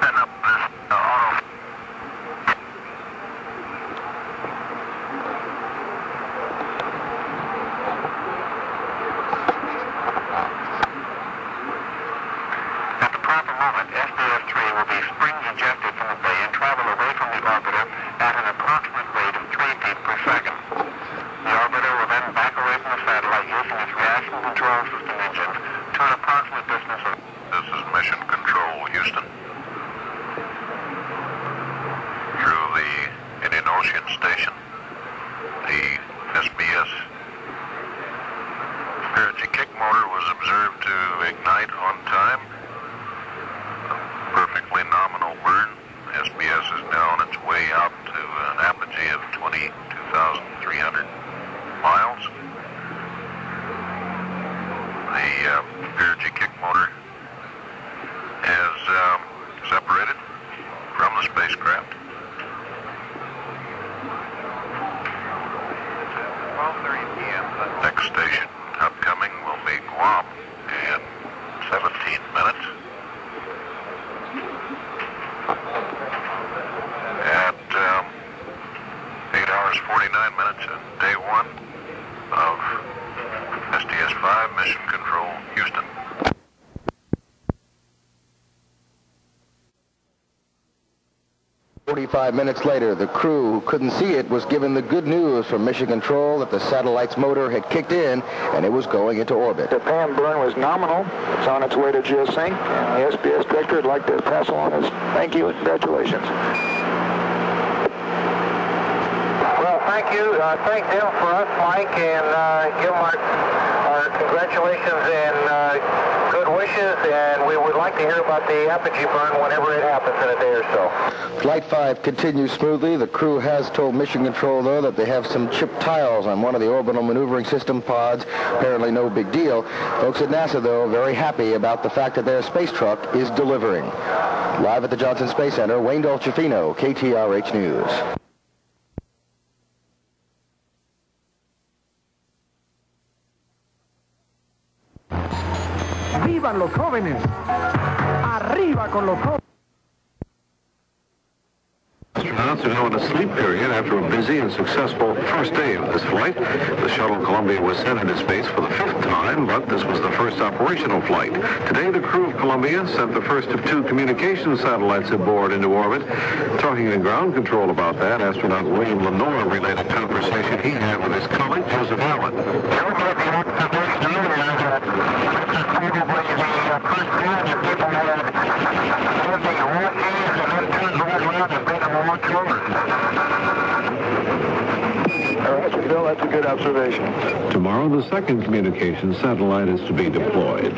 K: setting up this auto. At the proper moment, SBS-3 will be spring ejected from the bay and travel away from the orbiter at an approximate rate of 3 feet per second. The orbiter will then back away from the satellite using its reaction control system engines to an approximate distance of...
B: This is Mission Control, Houston. Through the Indian Ocean Station, the SBS Perigee kick motor was observed to ignite on time. Perfectly nominal burn. SBS is now on its way out to an apogee of 22,000
K: spacecraft. 12:30 p.m. The next station upcoming will be Guam in 17 minutes. At 8 hours 49 minutes in day one of STS-5 Mission Control, Houston.
A: "45 minutes later, the crew who couldn't see it was given the good news from Mission Control that the satellite's motor had kicked in and it was going into orbit.
Q: The pan burn was nominal. It's on its way to geosync, and the SBS director would like to pass along his thank you and congratulations.
H: Well, thank you. Thank them for us, Mike, and give them our congratulations and good wishes, and we would like to hear about the apogee burn whenever it happens in a day or so.
A: Flight 5 continues smoothly. The crew has told Mission Control, though, that they have some chipped tiles on one of the orbital maneuvering system pods. Apparently no big deal. Folks at NASA, though, very happy about the fact that their space truck is delivering. Live at the Johnson Space Center, Wayne Dolcefino, KTRH News.
U: ¡Vivan los jóvenes! ¡Arriba con los jóvenes!
N: Astronauts are now in a sleep period after a busy and successful first day of this flight. The shuttle Columbia was sent into space for the 5th time, but this was the first operational flight. Today, the crew of Columbia sent the first of 2 communication satellites aboard into orbit. Talking in ground control about that, astronaut William Lenore relayed a conversation he had with his colleague, Joseph Allen.
Q: Bill, that's a good observation.
N: Tomorrow, the second communication satellite is to be deployed.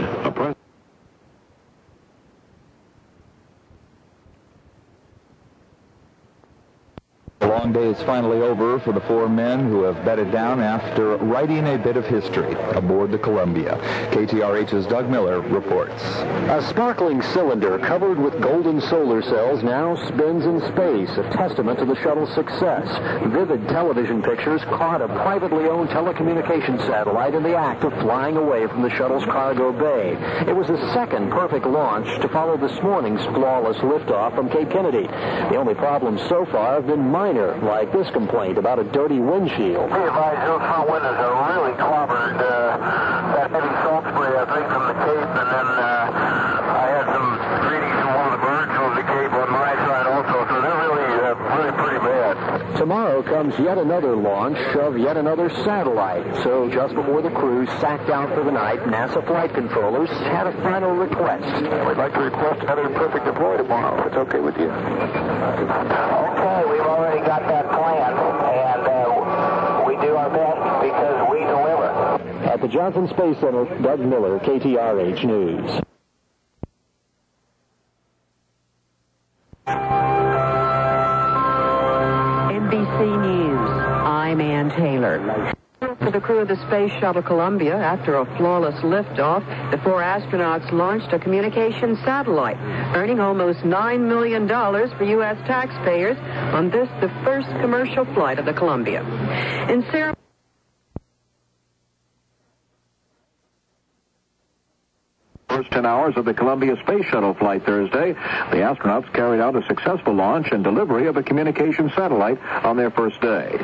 J: The long day is finally over for the 4 men who have bedded down after writing a bit of history aboard the Columbia. KTRH's Doug Miller reports.
D: A sparkling cylinder covered with golden solar cells now spins in space, a testament to the shuttle's success. Vivid television pictures caught a privately owned telecommunications satellite in the act of flying away from the shuttle's cargo bay. It was the second perfect launch to follow this morning's flawless liftoff from Cape Kennedy. The only problems so far have been minor, like this complaint about a dirty windshield.
H: Be advised, those front windows are really clobbered. That heavy salt spray, I think, from the Cape, and then I had some readings from one of the birds from the Cape on my side also, so they're really pretty bad.
D: Tomorrow comes yet another launch of yet another satellite. So just before the crew sacked out for the night, NASA flight controllers had a final request.
Q: We'd like to request another perfect deploy tomorrow, if it's okay with you.
H: Okay, we've already got that planned, and we do our best because we deliver.
D: At the Johnson Space Center, Doug Miller, KTRH News.
F: NBC News, I'm Ann Taylor. For the crew of the Space Shuttle Columbia, after a flawless liftoff, the 4 astronauts launched a communications satellite, earning almost $9 million for U.S. taxpayers on this, the first commercial flight of the Columbia. In ceremony,
N: First 10 hours of the Columbia Space Shuttle flight Thursday, the astronauts carried out a successful launch and delivery of a communication satellite on their first day.